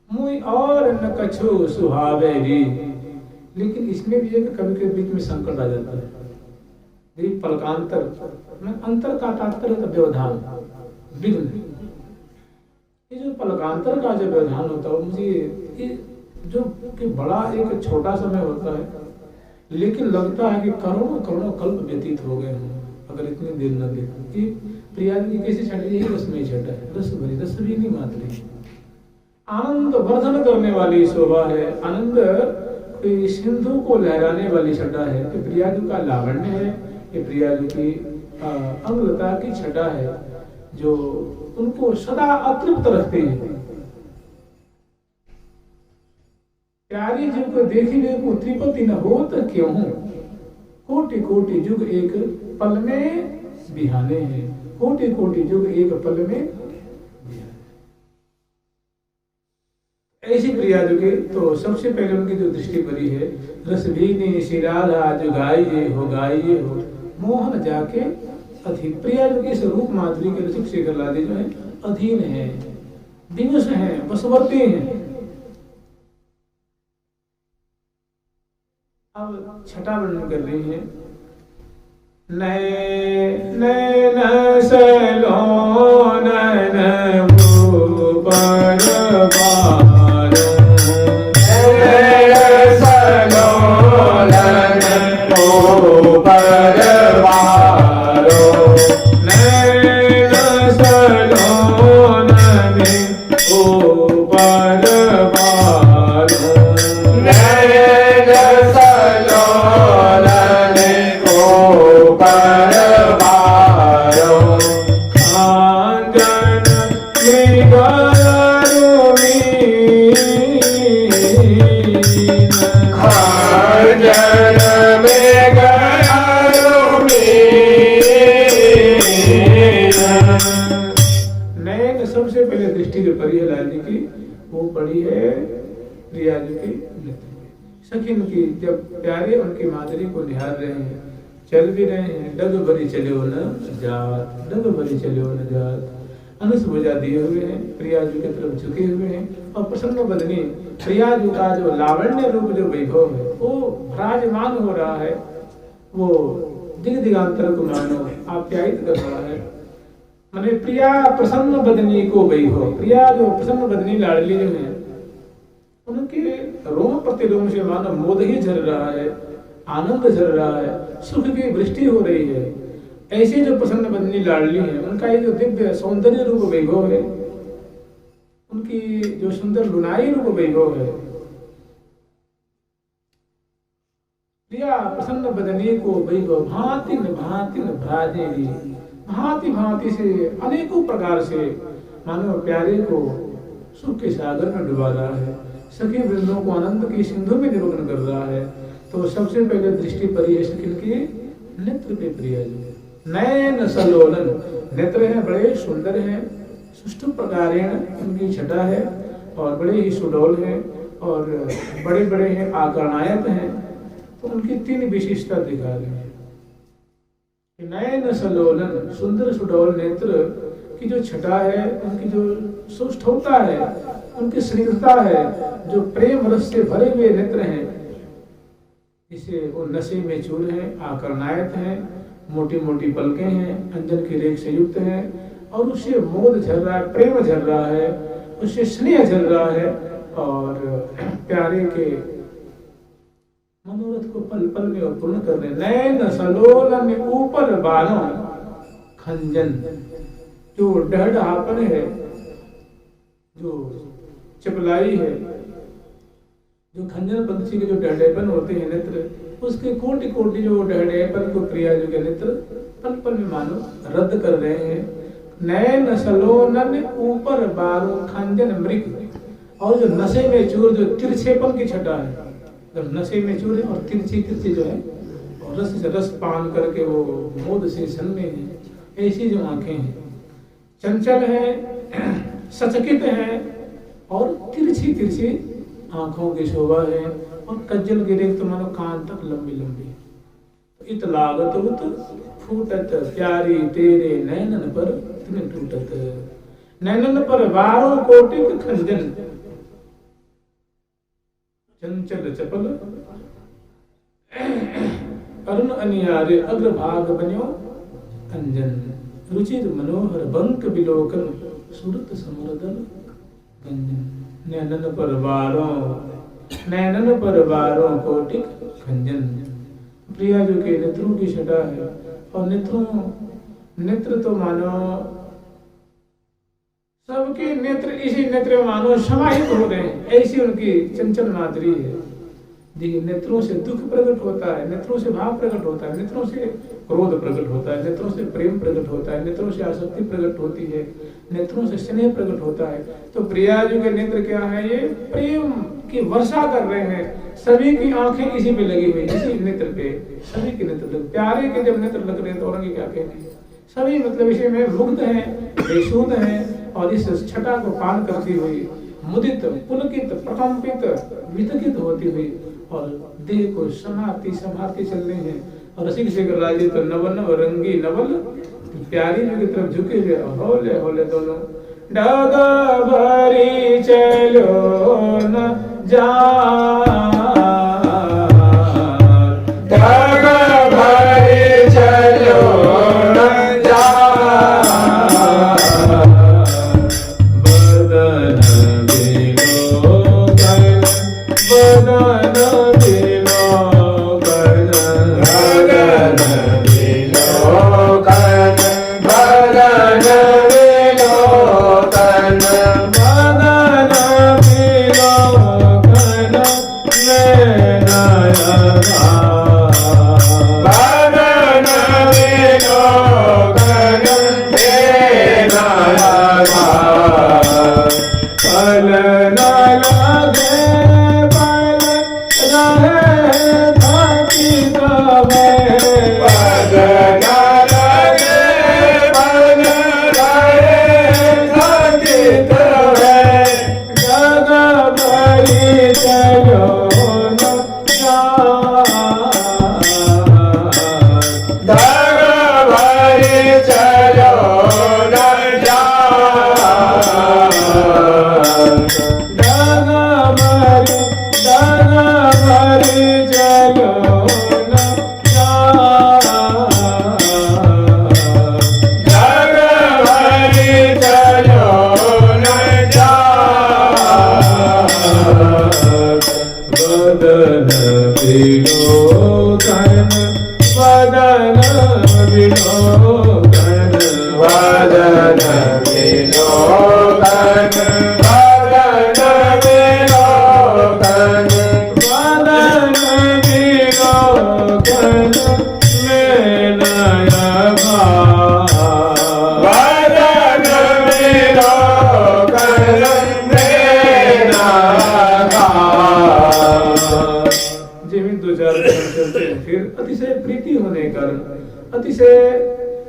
मुझे और न कछु सुहावे री। लेकिन इसमें भी है कि कभी कभी बीच में संकट आ जाता है। पलकांतर में अंतर का तात्पर्य है व्यवधान, विघ्न। ये जो पलकांतर का जो व्यवधान होता है मुझे ये जो कि बड़ा एक छोटा समय होता है, लेकिन लगता है कि करोड़ों करोड़ों कल्प व्यतीत हो गए हों अगर इतनी देर न देखो। कि प्रिया जी कैसे छट, यही रस में छटा है, रस भरी, रस भी नहीं माधुरी। आनंद वर्धन करने वाली शोभा है, आनंद कोई सिंधु को लहराने वाली छटा है। ये प्रियाजू का लावण्य है, ये प्रियाजू की अंगलता की छटा है जो उनको सदा अतृप्त रखती है। प्यारी जी को देखी वे को त्रिपति न हो तो क्यों, कोटि कोटि युग एक पल में बिहाने हैं, कोटि कोटि युग एक पल में। ऐसी प्रियाजू के तो सबसे पहले उनकी जो दृष्टि पड़ी है, रसभीनी शिराधा जो गाइए हो मोहन जाके अधीन। प्रियाजू के स्वरूप माधुरी के रसिक शेखर लादे जो है अधीन है, दिवस है, बसवर्ती हैं। अब छठा वर्णन कर रही है। नैन सलोनन भूपर बारो, नैन सलोनन भूपर बारो, नैन सलोनन भूपर बारो, नैन सलोनन भूपर बारो, आंगन खाजन में नैन सबसे पहले दृष्टि जो पड़ी है लाल जी की, वो पड़ी है प्रिया जी की सखिन की। जब प्यारे उनकी माधुरी को निहार रहे हैं, चल भी रहे हैं, डग भरी चले हो न जात, डग भरी चले हो न जात, अनुस बुझा दिए हुए हैं, प्रियाजू की तरफ झुके हुए हैं और प्रसन्न बदनी प्रियाजू का जो लावण्य रूप जो वैभव है वो विराजमान हो रहा है, वो दिग दिगांतर को मानो आप्यायित कर रहा है। माने प्रिया प्रसन्न बदनी को वैभव, प्रिया जो प्रसन्न बदनी लाडली जो है उनके रोम प्रतिरोम से मानो मोद ही झर रहा है, आनंद झर रहा है, सुख की वृष्टि हो रही है। ऐसे जो प्रसन्न बदनी लाडली है उनका ये जो दिव्य सौंदर्य रूप वैभव है, उनकी जो सुंदर लुनाई रूप वैभव है, प्रिया प्रसन्न बदनी को वैभव भांति भांति भ्राजेगी, भांति भांति से अनेकों प्रकार से मानो प्यारे को सुख के सागर में डुबा रहा है, सखी वृंदों को आनंद की सिंधु में निमग्न कर रहा है। तो सबसे पहले दृष्टि पड़ी है सखिन की नेत्र पे प्रिया जी। नयन सलोलन, नेत्र हैं बड़े सुंदर हैं, सुष्ठु प्रकारेण उनकी छटा है और बड़े ही सुडौल हैं और बड़े बड़े हैं, आकर्णायत हैं। तो उनकी तीन विशेषता दिखा रहे हैं। नयन सलोलन, सुंदर सुडौल नेत्र की जो छटा है, उनकी जो सुष्ठुता है, उनकी स्निग्धता है, जो प्रेम रस से भरे हुए नेत्र हैं, जिसे वो नशे में चूर हैं, आकर्णायत हैं, मोटी मोटी पलकें हैं, अंजन की रेख से युक्त हैं और उससे मोद झर रहा है, प्रेम झर रहा है, उससे स्नेह झर रहा है और प्यारे के मनोरथ को पल पल में पूर्ण कर रहे। नयन सलोलन में ऊपर बालों खंजन, जो डहडहापन है, जो चपलाई है, जो खंजन पंछी के जो डहडेपन होते हैं नेत्र, उसके कोटि कोटि जो डहडेपन को प्रिया जो के नेत्र पल पल में मानो रद्द कर रहे हैं। नयन सलोनन ऊपर बालों खंजन मृग, और जो नशे में चूर जो तिरछेपन की छटा है, जब नशे में चूर है और तिरछी तिरछी जो है और रस से रस पान करके वो मोद से सन में है, ऐसी जो आंखें हैं, चंचल है, सचकित है और तिरछी तिरछी आंखों की शोभा है और कज्जल की रेख तो मानो कान तक लंबी लंबी। इत लागत उत फूटत प्यारी तेरे नैनन पर तिन टूटत, नैनन पर बारों कोटिक खंजन, चंचल चपल अरुण अनियारे अग्रभाग बन्यो अंजन, रुचिर मनोहर बंक बिलोकन सूरत समरदन गंजन। नैनन पर बारों कोटिक खंजन, प्रिया जो के नेत्रों की छटा है और नेत्र तो मानो सबके नेत्र इसी नेत्र में मानो समाहित हो रहे हैं, ऐसी उनकी चंचल माधुरी है। देखिए, नेत्रों से दुख प्रकट होता है, नेत्रों से भाव प्रकट होता है, नेत्रों से क्रोध प्रकट होता है, नेत्रों से प्रेम प्रकट होता है, नेत्रों से आसक्ति प्रकट होती है, नेत्रों से स्नेह प्रकट होता है। तो प्रिया जी के नेत्र क्या है? ये प्रेम की वर्षा कर रहे हैं। सभी की आंखें इसी पे लगी हुई, इसी नेत्र पे सभी के नेत्र प्यारे के जब नेत्र लग रहे हैं तो और क्या कहते, सभी मतलब इसी में मुग्ध हैं, बेसुध हैं, और इस छटा को पान करती हुई मुदित पुलकित प्रकंपित वितकित होती हुई और देह को संभालती चल रही है। और रसिक शेखर राजे तो नव नव रंगी नवल प्यारी जी की तरफ झुके हुए होले होले दोनों डगा भरी चलो न जा, डगा भरी चलो न जा, बदन बिलोकन बदन बिलोकन बदन बिलोकन बदन बिलोकन बदन बिलोकन में नयना, बदन बिलोकन में नयना, पल न लगे पल रहे भक्ति में, बदन लगे बन रहे संगीत है, जग भरी चलो न जा, डग भरी चलो न जा, डग भरी चलो न जा, डग भरी चलो न जा, बदन बिलोकन बदन बिलोकन बदन बिलोकन बदन बिलोकन बदन बिलोकन में नयना, बदन बिलोकन में नयना। जीवित दो चार चलते हैं, फिर अतिशय प्रीति होने के कारण अतिशय,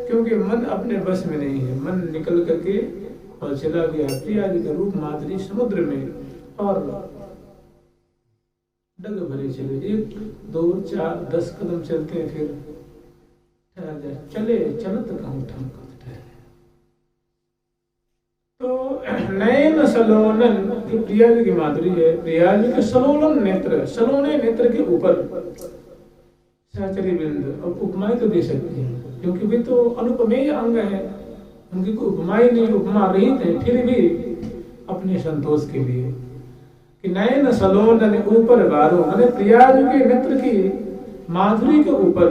क्योंकि मन अपने बस में नहीं है, मन निकल करके और चला गया प्रिया जी का रूप माधुरी समुद्र में, और डग भरे चले, 1 2 4 10 कदम चलते हैं, फिर ठहर जाए, चले चलत कहूँ ठमकत ठहरे। तो नयन सलोनन की प्रिया जी की माधुरी है, प्रिया जी के सलोलन नेत्र, सलोने नेत्र के ऊपर सहचरी बिंद। अब उपमाएं तो दे सकती हैं क्योंकि वे तो अनुपमेय अंग है, उनकी कोई उपमाएं नहीं, उपमा रहित है, फिर भी अपने संतोष के लिए कि नयन सलोनन ऊपर बारो, मैंने प्रिया जी के नेत्र की माधुरी के ऊपर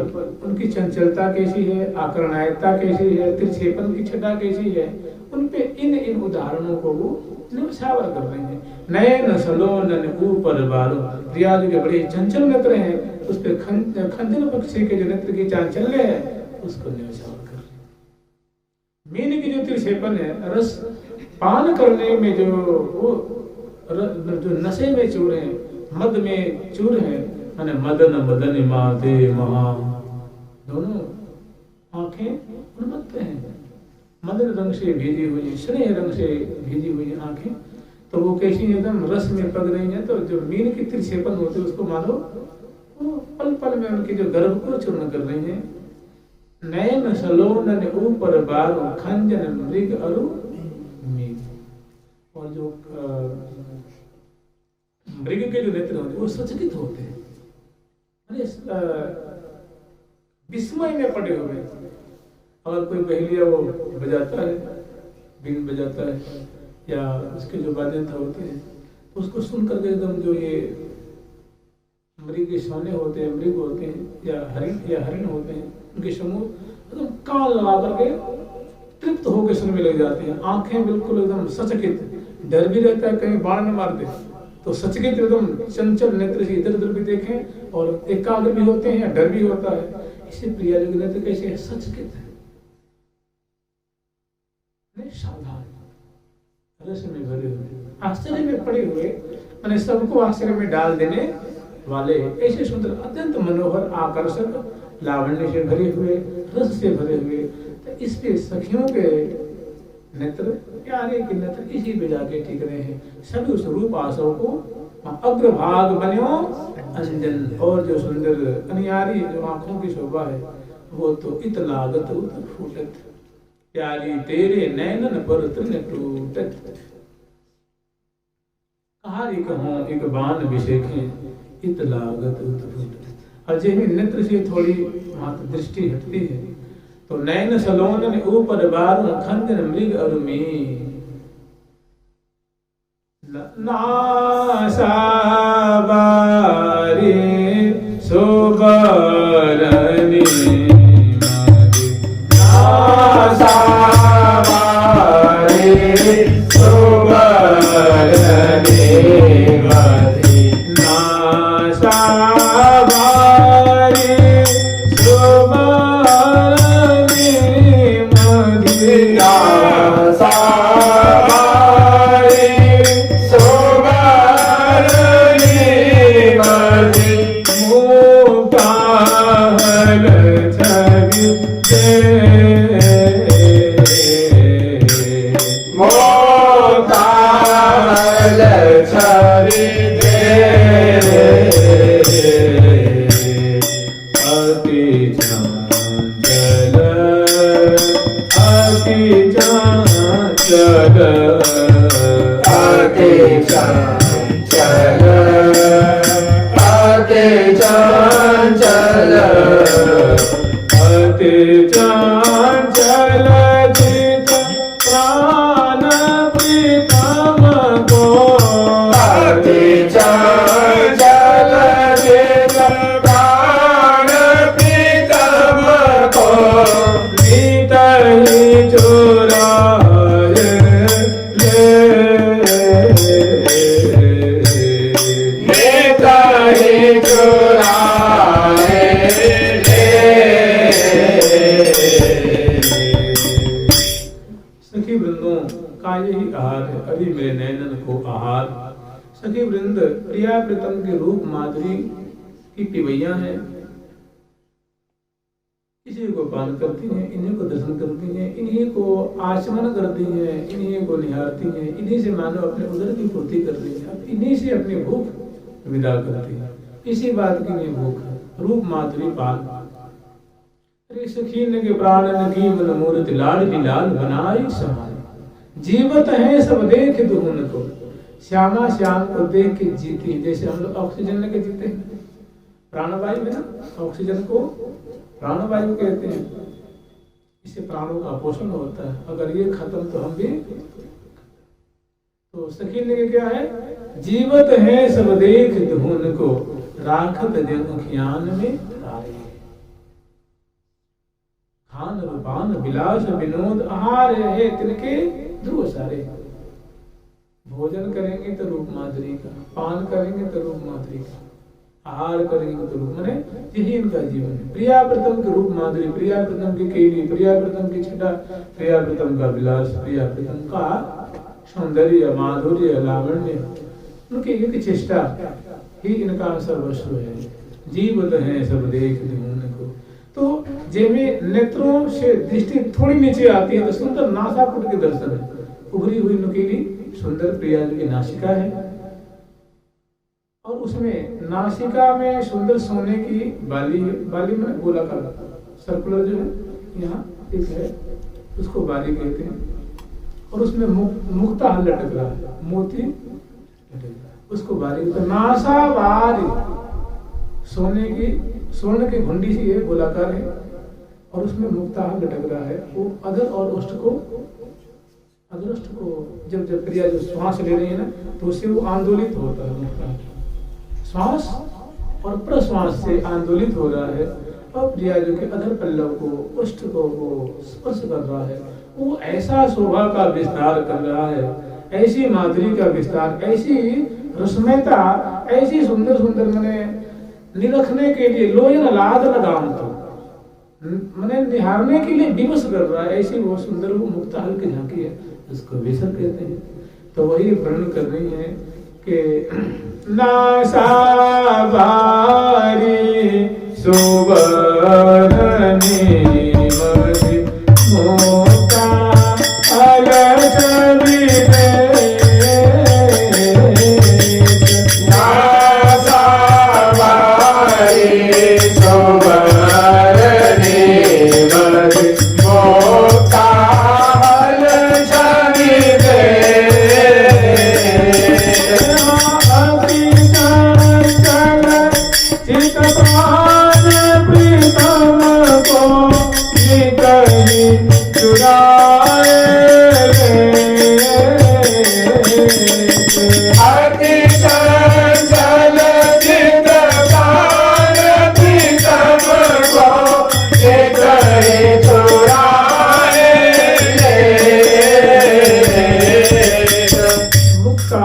उनकी चंचलता कैसी है, आकर्षणीयता कैसी है, तिरछेपन की छटा कैसी है, उनपे इन उदाहरणों को वो निछावर कर रहे हैं। नयन सलोनन ऊपर बारो, प्रिया जी के बड़े चंचल नेत्र हैं, उस पे खंजन पक्षी के जो नेत्र की चांचल्य है उसको निछावर कर रहे हैं। मीन की जो तिरछेपन है, रस पान करने में जो नशे में चूर है, मद में चूर है, माने मदन मदन माते महा, दोनों आंखें उन्मत्त हैं, मदन रंग से भेजी हुई है, स्नेह रंग से भेजी हुई है आंखें, तो वो कैसी एकदम रस में पग रही हैं। तो जो मीन की तिरछेपन होती है उसको मानो वो पल पल में उनके जो गर्भ को चूर्ण कर रही हैं। नयन सलोनन ऊपर बारो खंजन मृग अरु मीन, और जो मृग के जो नेत्र होते हैं वो सचकित होते हैं, विस्मय में पड़े हुए। अगर कोई पहेलिया वो बजाता है, बीन बजाता है या उसके जो वाद्यंत्र होते हैं, तो उसको सुन करके एकदम जो ये मृग सोने होते हैं, मृग होते हैं या हरिण होते हैं, उनके समूह एकदम कान लगा करके तृप्त होकर सुनने लग जाते हैं। आंखें बिल्कुल एकदम सचकित, डर भी रहता है कहीं बाण न मार दे, तो सचकित एकदम चंचल नेत्र से इधर उधर भी देखें और एकाग्र भी होते हैं, डर भी होता है। इसे प्रिया जी के नेत्र कैसे है? सचकित है, सावधान, रस में भरे हुए, आश्चर्य में पड़े हुए, मैंने सबको आश्चर्य में डाल देने वाले, ऐसे सुंदर, अत्यंत मनोहर, आकर्षक, लावण्य से भरे हुए, रस से भरे हुए। तो इसके सखियों के नेत्र, प्यारे के नेत्र इसी पे जाके टिक रहे हैं। सभी उस रूप आसव को अग्रभाग बन्यो अंजन, और जो सुंदर अनियारी जो आंखों की शोभा है वो तो इत लागत उत फूटत, प्यारी तेरे नैनन पर तृण टूटत। कहारी कहूं एक बाण विशेखे, इत लागत उत फूटत। अजय ही नेत्र से थोड़ी मात्र दृष्टि हटती है तो नैन सलोनन ऊपर बार खंजन मृग अरुमी, नासा बारी सुबरनी, नासा बारी सुबरनी मधि, नासा बारी सुबरनी मधि, नासा बारी सुबरनी मधि, मुकाहल छवि दे, मुकाहल छवि दे, अति चंचल, अति चंचल, अति चंचल, अति चंचल, अति चंचल चित प्राण प्रीतम को, अति चंचल चित प्राण प्रीतम को, भीतरी चुराए ले, भीतरी चुराए ले। सखी वृंदों का यही आहार है, अभी मेरे नैनन को आहार। सखी वृंद प्रिया प्रीतम के रूप माधुरी की पिबैया है, इसी को पान करती हैं, इन्हीं को दर्शन करती हैं, इन्हीं को आचमन करती हैं, इन्हीं को निहारती हैं, इन्हीं से मानो अपने उदर की पूर्ति करती हैं, इन्हीं से अपनी भूख विदा करती है। इसी बात की ये भूख है, रूप माधुरी पान। अरे सखी ने के प्राणन की मन मूर्ति लाल की लाल बनाई समाई, जीवत है सब देख दुहुन को, श्यामा श्याम को देख के जीती। जैसे हम लोग ऑक्सीजन लेके जीते हैं, प्राणवायु है ना, ऑक्सीजन को प्राणवायु कहते हैं, इससे प्राणों का पोषण होता है। अगर ये खत्म तो हम भी, तो सखी ने क्या है, जीवत है सब देख धुन को, राखत जन खियान में राय, खान रूपान विलास विनोद आहार है तिनके ध्रुव सारे। भोजन करेंगे तो रूप माधुरी का, पान करेंगे तो रूप माधुरी का, आहार करेंगे तो रूप, माने यही इनका जीवन है। प्रिया प्रथम के रूप माधुरी, प्रिया प्रथम की केली, प्रिया प्रथम की छटा, प्रिया प्रथम का विलास, प्रिया प्रथम का सौंदर्य, माधुर्य, लावण्य, उनकी एक चेष्टा ही इनका सर्वस्व है। जीवत है सब देख धुन को। तो जेमे नेत्रों से दृष्टि थोड़ी नीचे आती है तो सुंदर नासापुट के दर्शन है, उभरी हुई नुकीली सुंदर प्रिया जी की नासिका है, और उसमें नासिका में सुंदर सोने की बाली है, बाली में गोलाकार सर्कुलर जो है यहाँ एक है, उसको बाली कहते हैं, और उसमें मुक्ता लटक रहा है, मोती लटक रहा है, उसको बाली। तो नासा बारी सोने की, स्वर्ण की घुंडी सी है, गोलाकार है, और उसमें मुक्ता लटक रहा है। वो अधर और ओष्ठ को, अधरष्ट को जब जब प्रिया जो श्वास ले रही है ना, तो उससे वो आंदोलित होता है, मुक्ता श्वास और प्रश्वास से आंदोलित हो रहा है, और प्रियाजू के अधर पल्लव को, उष्ठ को वो स्पर्श कर रहा है। वो ऐसा शोभा का विस्तार कर रहा है, ऐसी माधुरी का विस्तार, ऐसी रसमयता, ऐसी सुंदर सुंदर मैंने निरखने के लिए लोयन लाद लगाम तो मैंने निहारने के लिए विवश कर रहा है। ऐसी वो सुंदर वो मुक्ताहल की झांकी है, उसको विसर कहते हैं। तो वही वर्णन कर रही है कि नासा भारी सुवर्णी मधि मोता अलस विदे नासा भारी सुवर्णी मधि मोता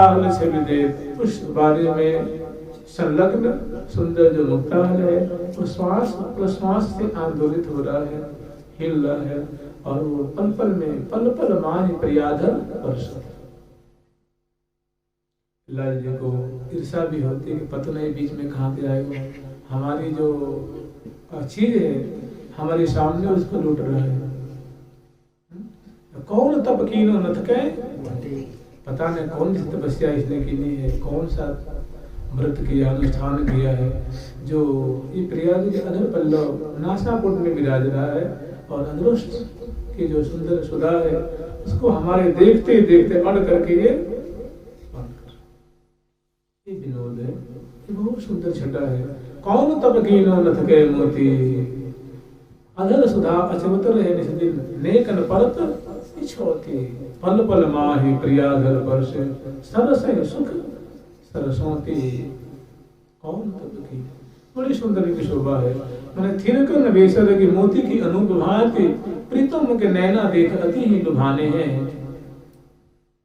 अलस विदे उस बारे में संलग्न सुंदर जो मुक्ताहल है वो श्वास प्रश्वास से आंदोलित हो रहा है, हिल रहा है, और वो पल पल में पल पल माहि प्रियाधर वर्षा। लाल जी को ईर्षा भी होती है कि पता नहीं बीच में कहाँ पे आएगा, हमारी जो चीज है हमारे सामने उसको लूट रहा है। कौन तप कीनो न थके, पता नहीं कौन सी तपस्या इसने की नहीं है, कौन सा व्रत किया, अनुष्ठान किया है, जो ये प्रयाग के अधर पल्लव नासापुट में विराज रहा है, और अदृष्ट की जो सुंदर सुधा है उसको हमारे देखते देखते अड़ करके ये विनोद है, ये बहुत सुंदर छटा है। कौन तप कीनो न थके मोती, अधर सुधा अचवतर है निस्दिन, नेकन परत छोती, पल पल माहि प्रियाधर परस, सरस सुख सरसोती। कौन तप की, बड़ी सुंदर की शोभा है। मैंने थिरकन वेसर की मोती की अनूप भांति, प्रीतम के नैना देख अति ही लुभाने हैं।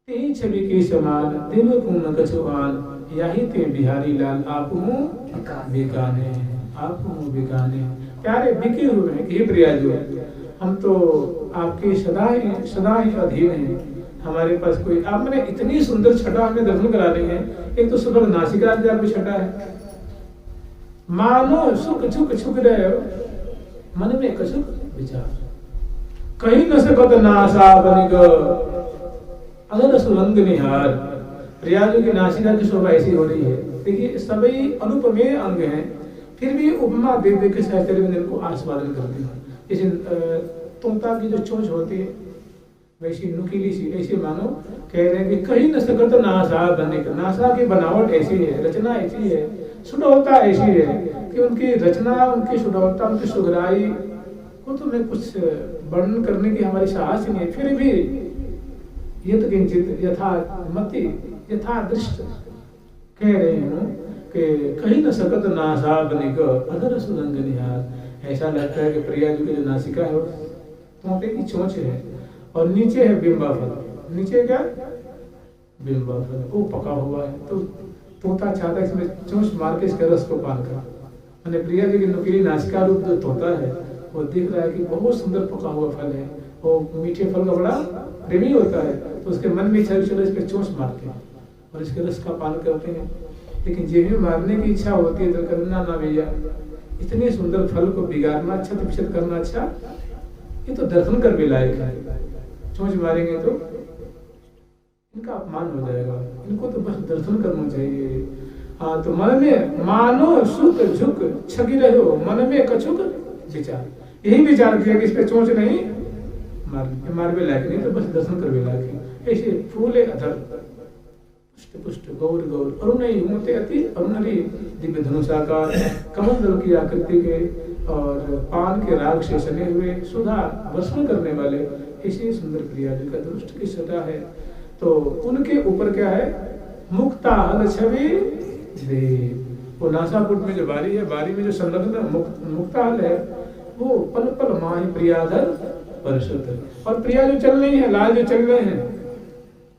ते छवि के समान दिल कुम कछुआन, यही ते बिहारी लाल आपू बेगाने, आपू बेगाने। प्यारे बिके हुए हैं कि प्रियाजू, हम तो आपके सदा ही अधीन हैं। हमारे पास कोई, आपने इतनी सुंदर छटा हमें दर्शन करानी है। एक तो सुबह नासिका आपकी छटा है, मानो सुख झुक छुक रहे हो, मन में कछुक विचार, कहीं न सकत नासा बनिक अगर सुरंग निहार। प्रियाजू की नासिका की शोभा ऐसी हो रही है। देखिए सभी अनुपमेय अंग हैं, फिर भी उपमा दे दे के साहित्य को आस्वादन करते हैं। जैसे तोता की जो चोंच होती है वैसी नुकीली सी, ऐसे मानो कह रहे हैं कि कहीं न सकत नासा बने का। नासा की बनावट ऐसी है, रचना ऐसी है, सुडौलता ऐसी है कि उनकी रचना, उनकी सुडौलता, उनकी सुगराई को तो मैं कुछ वर्णन करने की हमारी साहस नहीं है। फिर भी ये तो किंचित यथा मति यथा दृष्ट कह रहे हूँ कि कहीं न सकत नासा बने का अधर सुरंग निहार। ऐसा लगता है कि प्रियाजू की जो नासिका है तोते की चोंच है, और नीचे है बिंबा फल। नीचे क्या बिंबा फल, वो पका हुआ है, तो तोता चाहता है इसमें चोंच मार के इसके रस को पान कर। मैंने प्रियाजू की नुकीली नासिका रूप जो तोता है वो दिख रहा है कि बहुत सुंदर पका हुआ फल है, वो मीठे फल का बड़ा प्रेमी होता है, तो उसके मन में इच्छा चलो इस पर चोंच मारते हैं और इसके रस का पान करते हैं। लेकिन जे भी मारने की इच्छा होती है तो करना ना भैया, इतने सुंदर फल को बिगाड़ना अच्छा, तपस्या करना अच्छा, ये तो दर्शन कर भी लायक है। चोंच मारेंगे तो इनका अपमान हो जाएगा, इनको तो बस दर्शन करना चाहिए। हाँ, तो मन में मानो सुख झुक छगी रहे हो, मन में कछुक विचार, यही विचार किया कि इस पे चोंच नहीं मार भी लायक नहीं, तो बस दर्शन कर भी लायक है। ऐसे फूले अधर पुष्ट पुष्ट गौर गौर अरुणई मोते अति अरुणरी दिव्य धनुषाकार कमल दल की आकृति के और पान के राग से सने हुए सुधा वर्षण करने वाले ऐसे सुंदर प्रियाजू का दृष्ट की सटा है। तो उनके ऊपर क्या है, मुक्ता हल छवि दे, वो नासापुट में जो बारी है, बारी में जो संलग्न मुक्ताहल है, वो पल पल माही प्रियाधर परसत। और प्रिया जो चल रही है, लाल जो चल रहे हैं,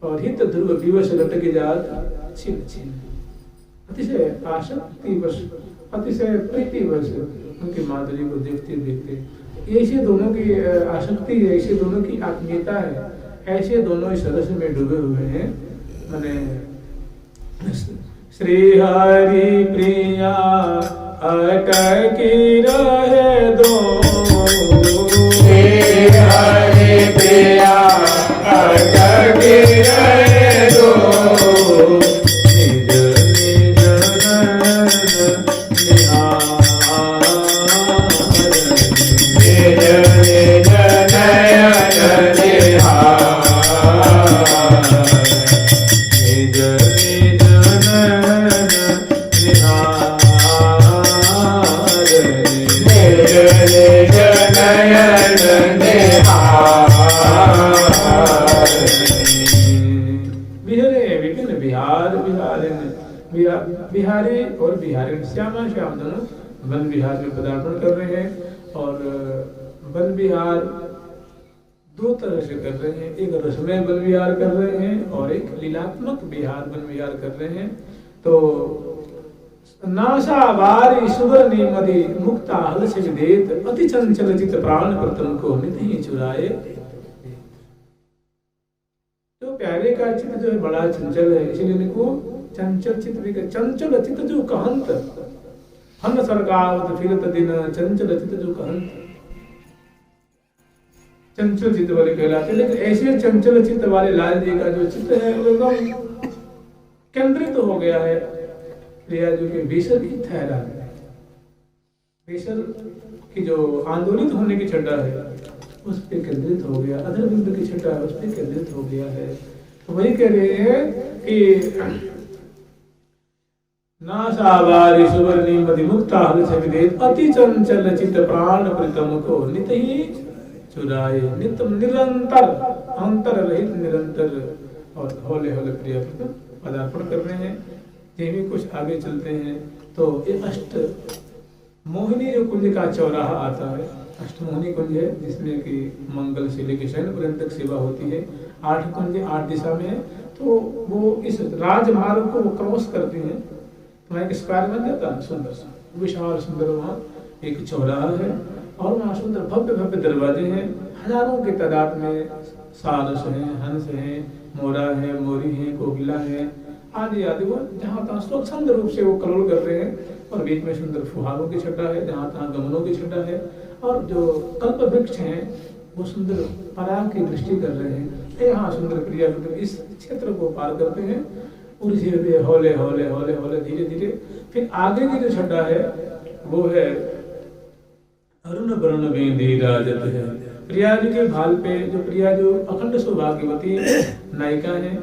और हित ध्रुव विवश लटके जात छिन छिन। अतिशय आसक्ति वश, अतिशय प्रीति वश उनकी माधुरी को देखते देखते ऐसे दोनों की आसक्ति है, ऐसे दोनों की आत्मीयता है, ऐसे दोनों इस रस में डूबे हुए हैं। मैंने श्री हरि प्रिया अटकी रहे दो, श्री हरि प्रिया अटकी रहे दो, निज निज निज नयन निहार, निज निज नयन निहार, निज निज नयन निहार। बिहरे विपिन बिहार बिहारिन, बिहारी और बिहारिन श्यामा श्याम दोनों वन विहार में पदार्पण कर रहे हैं। और वन विहार दो तरह से कर रहे हैं, एक रसमय वन विहार कर रहे हैं और एक लीलात्मक विहार वन विहार कर रहे हैं। तो नासावारी सुवर्णी मदि मुक्ता हल से विदेत, अति चंचल चित प्राण प्रतम को नित ही चुराए। तो प्यारे का चित्त जो है बड़ा चंचल है, इसलिए इनको चंचल चित्त भी कहते। चंचल चित्त जो कहंत, हन सरगावत फिरत दिन चंचल चित्त जो कहंत, चंचल चित्त वाले कहलाते। लेकिन ऐसे चंचल चित्त वाले लाल जी का जो चित्त है वो एकदम केंद्रित हो गया है प्रिया जी के बेसर की ठहरा है। बेसर की जो आंदोलित होने की छटा है उस पे केंद्रित हो गया, अधर बिंदु की छटा है उस पे केंद्रित हो गया है। तो वही कह रहे हैं कि नासावारी सुवर्णी मदि मुक्ता हल से विदेत, अति चंचल चित्त प्राण प्रीतम को नित ही चुराए। नित निरंतर, अंतर रहित निरंतर और होले होले प्रिय पदार्पण कर रहे हैं। ये भी कुछ आगे चलते हैं तो ये अष्ट मोहिनी जो कुंज का चौराहा आता है, अष्टमोहिनी कुंज है जिसमें कि मंगल से लेकर शयन पर्यंत विवाह होती है। 8 कुंज 8 दिशा में है, तो वो इस राजमार्ग को क्रॉस करती हैं। तो एक स्क्वायर बन जाता है सुंदर सा, विशाल सुंदर वहाँ एक चौराहा है और वहाँ सुंदर भव्य भव्य दरवाजे हैं। हजारों की तादाद में सारस हैं, हंस हैं, मोरा है, मोरी है, कोकिला है आदि आदि। वो जहाँ तहाँ स्वच्छंद रूप से वो कलोल कर रहे हैं और बीच में सुंदर फुहारों की छटा है, जहाँ तहाँ गमलों की छटा है। और जो कल्प वृक्ष हैं वो सुंदर पराग की दृष्टि कर रहे हैं। यहाँ सुंदर प्रिया इस क्षेत्र को पार करते हैं और धीरे हौले हौले हौले हौले धीरे धीरे फिर आगे की जो छटा है वो है अरुण वर्ण बेंदी राजत है। प्रिया जी के भाल पे जो प्रिया जो अखंड सौभाग्यवती नायिका है,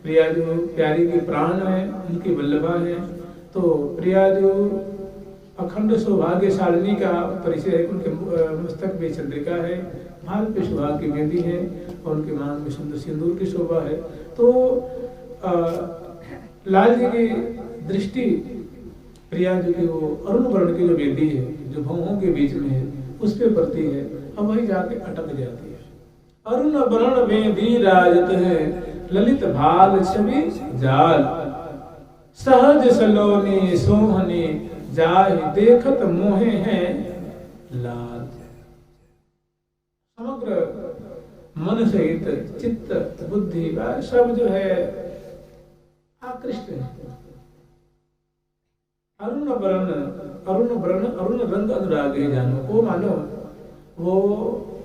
प्रिया जो प्यारी की प्राण है, उनकी वल्लभा है। तो प्रिया जो अखंड सौभाग्यशालिनी का परिचय है, उनके मस्तक में चंद्रिका है, भाल पे सुहाग की मेहंदी है और उनके मांग में सुंदर सिंदूर की शोभा है। तो लाल जी की दृष्टि प्रिया जी की वो अरुण वर्ण की जो बेदी है जो भौहों के बीच में है उस पे पड़ती है और वही जाके अटक जाती है। अरुण वर्ण बेदी राजत है, ललित भाल छवि जाल, सहज सलोनी सोहनी जाहि देखत मोहे हैं लाल। समग्र मन सहित चित्त बुद्धि व सब जो है आकृष्ट है। अरुण वर्ण अरुण रंग अनुराग है जानो। वो मानो वो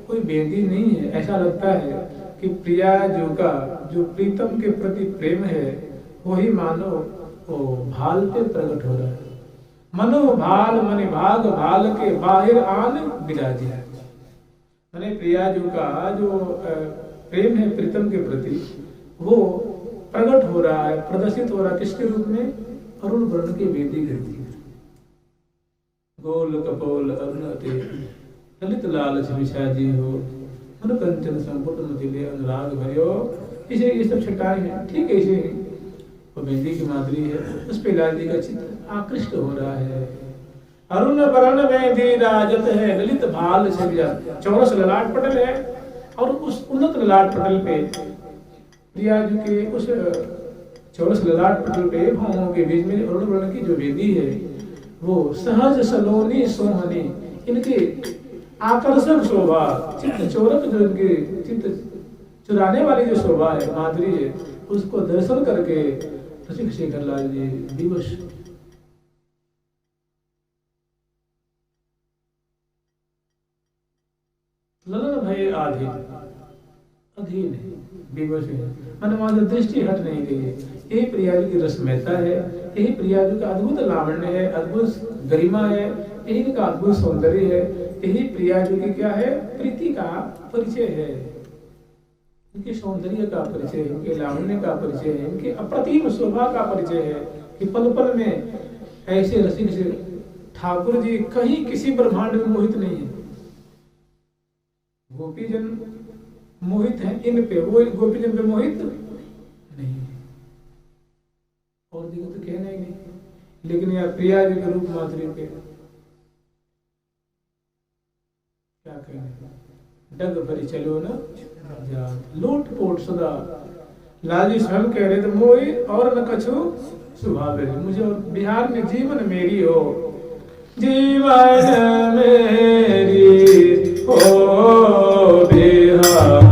कोई बेदी नहीं है, ऐसा लगता है कि प्रिया जो का जो प्रीतम के प्रति प्रेम है वही मानो वो भाल पे प्रकट हो रहा है। मनो भाल मनि भाग भाल के बाहिर आन विराजिया। मैंने प्रिया जो का जो प्रेम है प्रीतम के प्रति वो प्रकट हो रहा है, प्रदर्शित हो रहा है। किसके रूप में? अरुण वर्ण की बेदी करती है। गोल कपोल अरुणते ललित लाल छविछाजी हो, मन कंचन संपुट मतिले अनुराग भरियो। इसे ये सब छटाएं हैं, ठीक है। इसे वो बिंदी की माधुरी है, उस पे लाल जी का चित्त आकृष्ट हो रहा है। अरुण वरण में दी राजत है, ललित भाल से चौरस ललाट पटल है, और उस उन्नत ललाट पटल पे प्रिया जी के उस चौरस ललाट पटल पे भावों के बीच में अरुण वर्ण की जो वेदी है वो सहज सलोनी सोहनी, इनके आकर्षक शोभा, चित्त चोरक जो इनके चित्त चुराने वाली जो शोभा है, माधुरी है, उसको दर्शन करके रसिक शेखर लाल जी विवश। ललन भय अधीन है, विवश है, मन वहां दृष्टि हट नहीं गई है। यही प्रिया जी की रसमयता है, यही प्रिया जी का अद्भुत लावण्य है, अद्भुत गरिमा है, यही इनका अद्भुत सौंदर्य है, यही प्रिया जी की क्या है, प्रीति का परिचय है, इनके सौंदर्य का परिचय है, इनके लावण्य का परिचय है, इनके अप्रतिम शोभा का परिचय है कि पल पल में ऐसे रसिक से ठाकुर जी कहीं किसी ब्रह्मांड में मोहित नहीं है। गोपीजन मोहित है इन पे, वो गोपीजन पे मोहित नहीं है, और देखो तो कहना ही नहीं। लेकिन यार प्रिया जी के रूप माधुरी पे क्या कहना, डग भरी चलो ना जा, लूट पोट सदा। लाली स्वयं कह रहे थे मोई और न कछु स्वभाव है, मुझे और बिहार में जीवन मेरी हो, जीवन मेरी हो बिहार।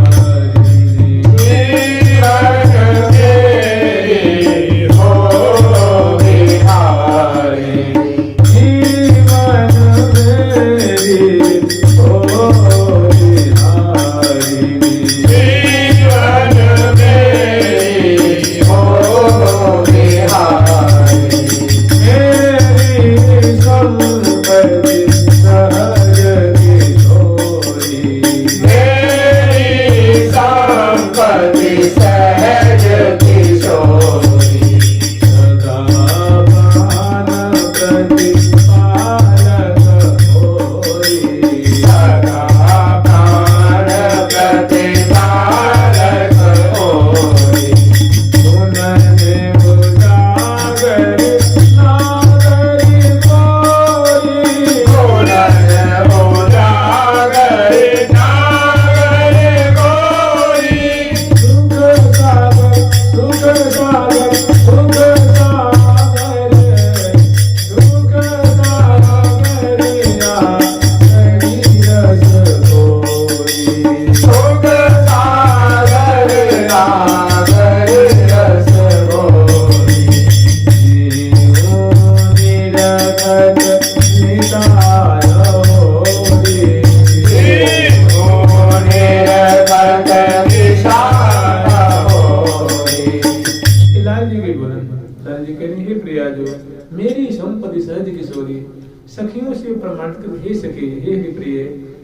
सखियों से प्रमाणित कर, हे सखी, हे प्रिय,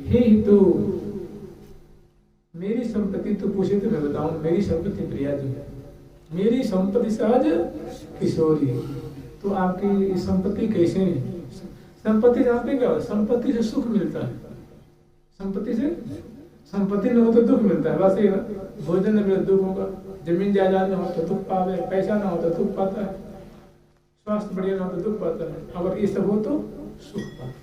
हे तू मेरी संपत्ति तो पूछे तो मैं बताऊं, मेरी संपत्ति प्रिया जी है, मेरी संपत्ति सहज किशोरी। तो आपकी संपत्ति कैसे है? संपत्ति जानते क्या, संपत्ति से सुख मिलता है, संपत्ति से, संपत्ति न हो तो दुख मिलता है। बस ये भोजन न मिले दुख होगा, जमीन जायदाद न हो तो दुख पावे, पैसा न हो तो दुख पाता है, स्वास्थ्य बढ़िया न हो तो दुख पाता है, अगर ये सब हो तो सुख पाता है।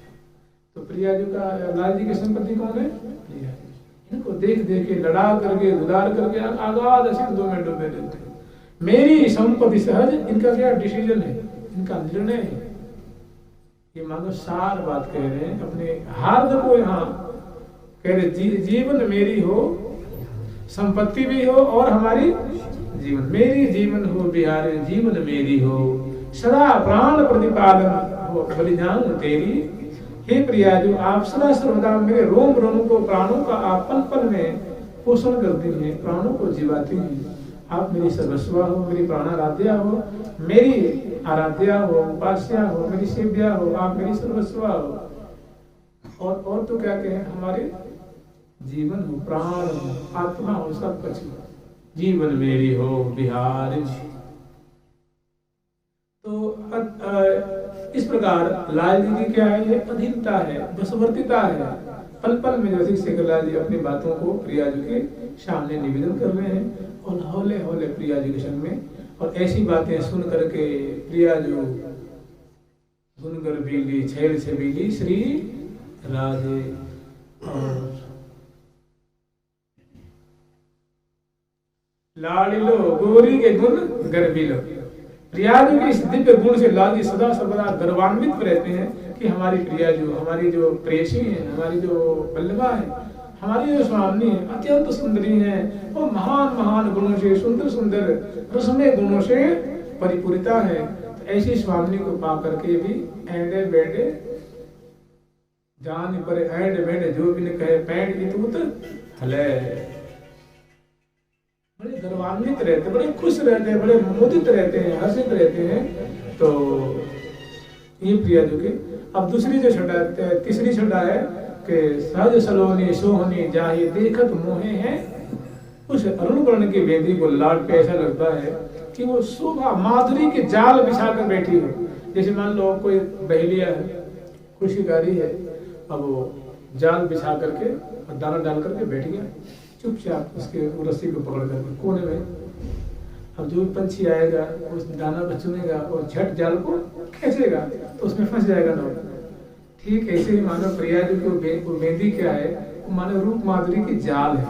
तो प्रिया जी का, लाल जी की संपत्ति कौन है? प्रिया जी। इनको देख देख के लड़ा करके दुलार करके आगाध सिंधु में डूबे रहते हैं। मेरी संपत्ति सहज, इनका क्या डिसीजन है, इनका निर्णय है। ये मानो सार बात कह रहे हैं, अपने हार्द को यहाँ कह रहे, जीवन मेरी हो, संपत्ति भी हो और हमारी जीवन, मेरी जीवन हो बिहारी, जीवन मेरी हो, सदा प्राण प्रतिपादन हो, बलिदान तेरी। हे प्रिया जो आप सदा सर्वदा मेरे रोम रोम को, प्राणों का आप पल पल में पोषण करती हैं, प्राणों को जीवाती हैं। आप मेरी सर्वस्वा हो, मेरी प्राणाराध्या हो, मेरी आराध्या हो, उपास्या हो, मेरी सेव्या हो, आप मेरी सर्वस्वा हो। और तो क्या कहें, हमारे जीवन हो, प्राण हो, आत्मा हो, सब कुछ हो, जीवन मेरी हो बिहारी। तो इस प्रकार लाल जी की क्या है, ये अधीनता है, बसवर्तीता है। पल पल में जैसे शेखर लाल जी अपनी बातों को प्रिया जी के सामने निवेदन कर रहे हैं और हौले हौले प्रिया जी के संग में और ऐसी बातें सुन करके प्रिया जो गुनगर बीली छैल से बीली श्री राधे और लाड़िलो गोरी के गुण गर्विलो। प्रिया जी के इस दिव्य गुण से लाल जी सदा सर्वदा गर्वान्वित रहते हैं कि हमारी प्रिया जो हमारी जो प्रेयसी है, हमारी जो पल्लवा है, हमारी जो स्वामी है, अत्यंत सुंदरी है और महान महान गुणों से सुंदर सुंदर रसमय गुणों से परिपूरिता है। तो ऐसी स्वामी को पा करके भी एंडे बेडे जान पर एंड बेडे जो भी ने कहे पैंड इतूत हले, बड़े गर्वान्वित रहते, बड़े खुश रहते हैं, बड़े मोदित रहते हैं, हर्षित रहते हैं। तो ये प्रिया जो के अब दूसरी जो छटा तीसरी छटा है कि सहज सलोनी सोहनी जाहि देखत मोहे हैं। उस अरुण वर्ण की बेदी को लाड पे ऐसा लगता है कि वो शोभा माधुरी के जाल बिछा कर बैठी हो। जैसे मान लो कोई बहेलिया है, कोई शिकारी है, अब वो जाल बिछा करके और दाना डाल करके बैठ गया चुपचाप उसके रस्सी को पकड़ करके कोने में। अब जो पंछी आएगा उस दाना को चुनेगा और झट जाल को खींचेगा तो उसमें फंस जाएगा ना। ठीक ऐसे ही मानो प्रिया जी को मेहंदी क्या है, वो मानो रूप माधुरी की जाल है,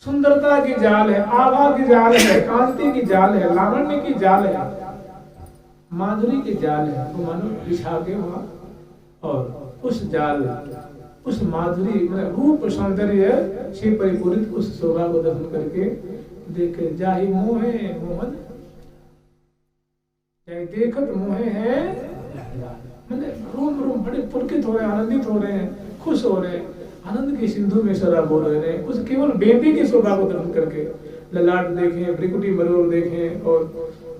सुंदरता की जाल है, आभा की जाल है, कांति की जाल है, लावण्य की जाल है, माधुरी की जाल है। वो मानो बिछा के वहां और उस जाल उस माधुरी मतलब रूप सौंदर्य से परिपूरित उस शोभा को दर्शन करके देखे जाहि मोहे मोहन चाहे देखत मोहे है, मैंने रोम रोम बड़े पुलकित हो रहे हैं, आनंदित हो रहे हैं, खुश हो रहे हैं, आनंद के सिंधु में शराब हो रहे हैं। उस केवल बेटी की शोभा को दर्शन करके ललाट देखें, भ्रिकुटी मरोड़ देखें और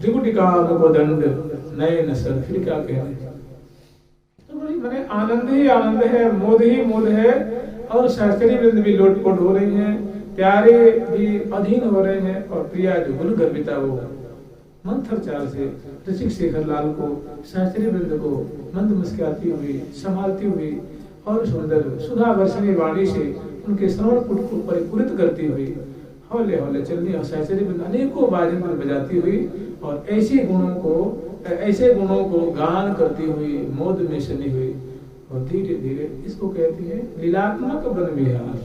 भ्रिकुटी का को दंड नए नसर फिर क्या कहने। मैंने आनंद ही आनंद है, मोद ही मोद है और शास्त्री वृंद भी लोटपोट हो रही हैं, प्यारे भी अधीन हो रहे हैं। और प्रिया जो गुण गर्विता वो मंथर चाल से ऋषिक शेखर लाल को शास्त्री वृंद को मंद मुस्कुराती हुई संभालती हुई और सुंदर सुधा वर्षणी वाणी से उनके श्रवण कुट को परिपूरित करती हुई हौले हौले चलनी और शास्त्री वृंद अनेकों वाद्ययंत्र बजाती हुई और ऐसे गुणों को गान करती हुई मोद में शनी हुई। और धीरे धीरे इसको कहती है लीलात्मक वन विहार।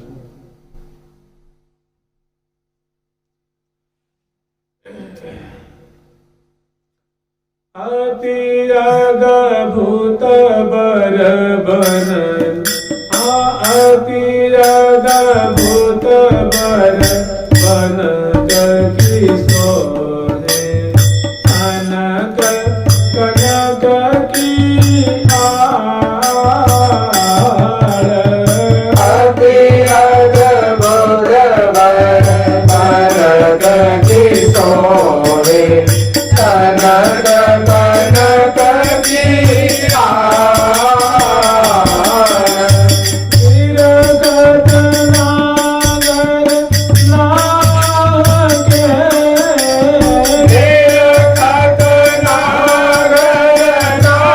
अति अद्भुत बर बनन, अति अद्भुत बर बनन की सोने अनक कनक की आड़, अति अद्भुत बर बनन की सोने कनक कनक की आड़, तिरगत नागर नागे, तिरगत नागर नागे,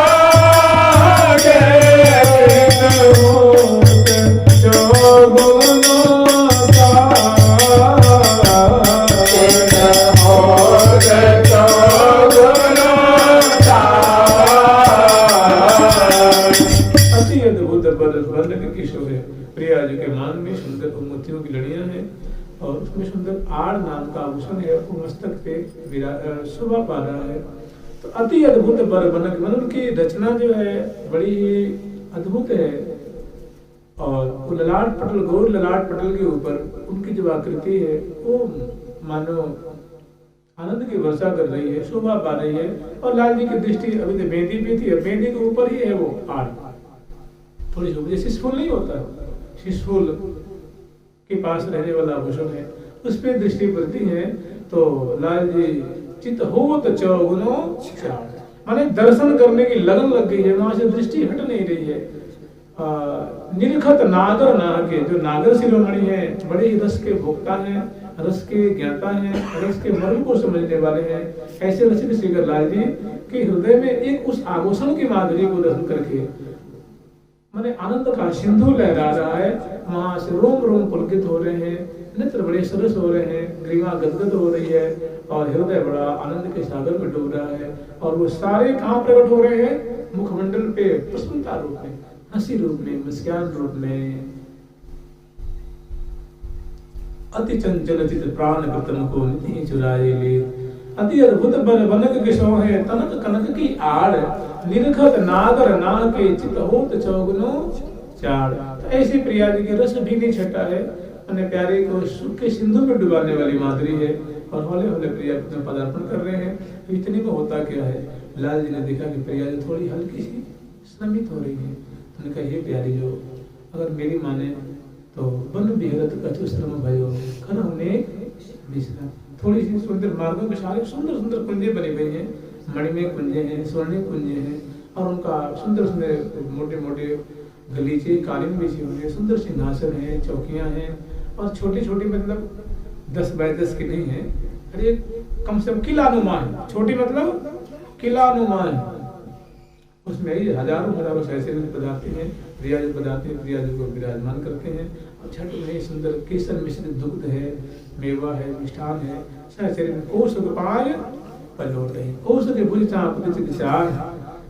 जो गुणों प्रिया जी के मान में सुंदर मोतियों की लड़ियां हैं और उसमें सुंदर आड़ नाम का आभूषण है और मस्तक पे शोभा पा रहा है। तो अति अद्भुत बर बनक मन उनकी रचना जो है बड़ी ही अद्भुत है। और वो ललाट पटल गौर ललाट पटल के ऊपर उनकी जो आकृति है वो मानो आनंद की वर्षा कर रही है, शोभा पा रही है। और लाल जी की दृष्टि अभी तो मेहंदी पे थी, मेहंदी के ऊपर ही है वो आड़ थोड़ी सी, जैसे शिशफूल नहीं होता, शिशफूल के पास रहने वाला आभूषण है, उस पर दृष्टि पड़ती है। तो लाल जी चित हो तो चौगुनो माने दर्शन करने की लगन लग गई है, वहां से दृष्टि हट नहीं रही है। निरखत नागर नागे, जो नागर शिरोमणि है बड़े ही रस के भोक्ता हैं, रस के ज्ञाता हैं, रस के मर्म को समझने वाले हैं। ऐसे रसिक शेखर लाल जी के हृदय में एक उस आभूषण की माधुरी को दर्शन करके मैंने आनंद का सिंधु लहरा रहा है, वहां से रोम रोम पुलकित हो रहे हैं, नेत्र बड़े सरस हो रहे हैं, ग्रीवा गदगद हो रही है और हृदय बड़ा आनंद के सागर में डूब रहा है। और वो सारे कहाँ प्रकट हो रहे हैं? मुखमंडल पे प्रसन्नता रूप में, हंसी रूप में, मुस्कान रूप में। अति चंचल चित प्राण प्रतम को निधि चुराए ले, अति अद्भुत बन बनक किशो है तनक कनक की आड़, निरखत नागर ना के चित होत चौगनो चाड़। तो ऐसी प्रिया जी की रस भी नहीं छटा है, अपने प्यारे को सुख के सिंधु में डुबाने वाली माधुरी है। और हौले हौले प्रिया में पदार्पण कर रहे हैं। इतने में होता क्या है, लाल जी ने देखा कि प्रिया जी थोड़ी हल्की सी श्रमित हो रही है। उन्होंने कहा, ये प्यारी जो अगर मेरी माने तो वन विहरत कछु श्रम भयो कर हमने विश्राम। थोड़ी सी सुंदर मार्गों के सारे सुंदर सुंदर कुंजे बने हुए हैं, मणिमय कुंजे हैं, स्वर्णिम कुंजे हैं और उनका सुंदर सुंदर मोटे मोटे गलीचे कालीन बिछी हुई है, सुंदर सिंहासन है, चौकियां हैं और छोटी छोटी मतलब 10 बाय 10 की नहीं है, अरे कम से कम किलानुमान, छोटी मतलब किलानुमान, उसमें ही हजारों ऐसे पदार्थ हैं, प्रिया जी पदार्थ हैं, प्रिया जी को विराजमान करते हैं। और छठ में सुंदर केसर मिश्रित दुग्ध है, मेवा है, मिष्ठान है, शरीर में कोष उपाय पलोट रही, कोष के भुज चाप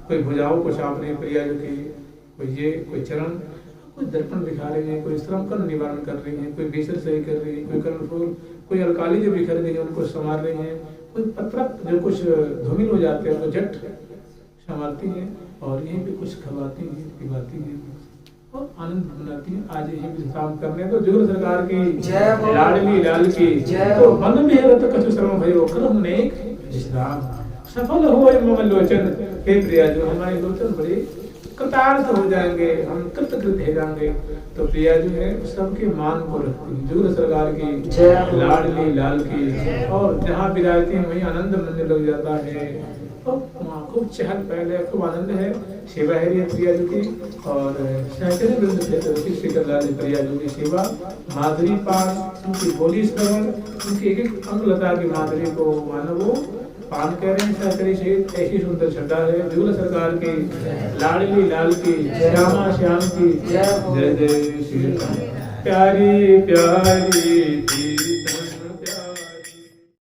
कोई भुजाओं को चाप रहे प्रिया जी की, कोई ये कोई चरण, कोई दर्पण दिखा रहे हैं, कोई श्रम का निवारण कर रही हैं, कोई बेसर सही कर रही है, कोई कर्मफूल, कोई अलकाली जो बिखर रही है उनको संवार रही हैं, कोई पत्रक जो कुछ धूमिल हो जाते हैं उनको जट संवारती हैं और यहीं पे कुछ खवाती हैं, पिवाती हैं और आनंद मनाती हैं। आज यही भी काम करने तो जुगल सरकार की लाडली लाल की, तो मन में रत कछु श्रम भयो क्रम नेक विश्राम, सफल हो मम लोचन। हे प्रिया जो हमारे लोचन बड़े कृतार्थ हो जाएंगे, हम कृतकृत हो जाएंगे। तो प्रिया जो है सबके मान को रखती है, जुगल सरकार की लाडली लाल की, और जहाँ विराजती है वहीं आनंद मन लग जाता है। खूब चहल पहल है, खूब आनंद है। सेवा है प्रिया जी की और सहचर्य वृंद श्रीकर लाल प्रिया जी की सेवा, माधुरी पान, उनकी बोली श्रवण, उनकी एक एक अंगलता की माधुरी को मानव पान कह रहे हैं सहचर्य सहित। ऐसी सुंदर छटा है जुगल सरकार की, लाडली लाल की, श्यामा श्याम की, जय जय श्री राम। प्यारी प्यारी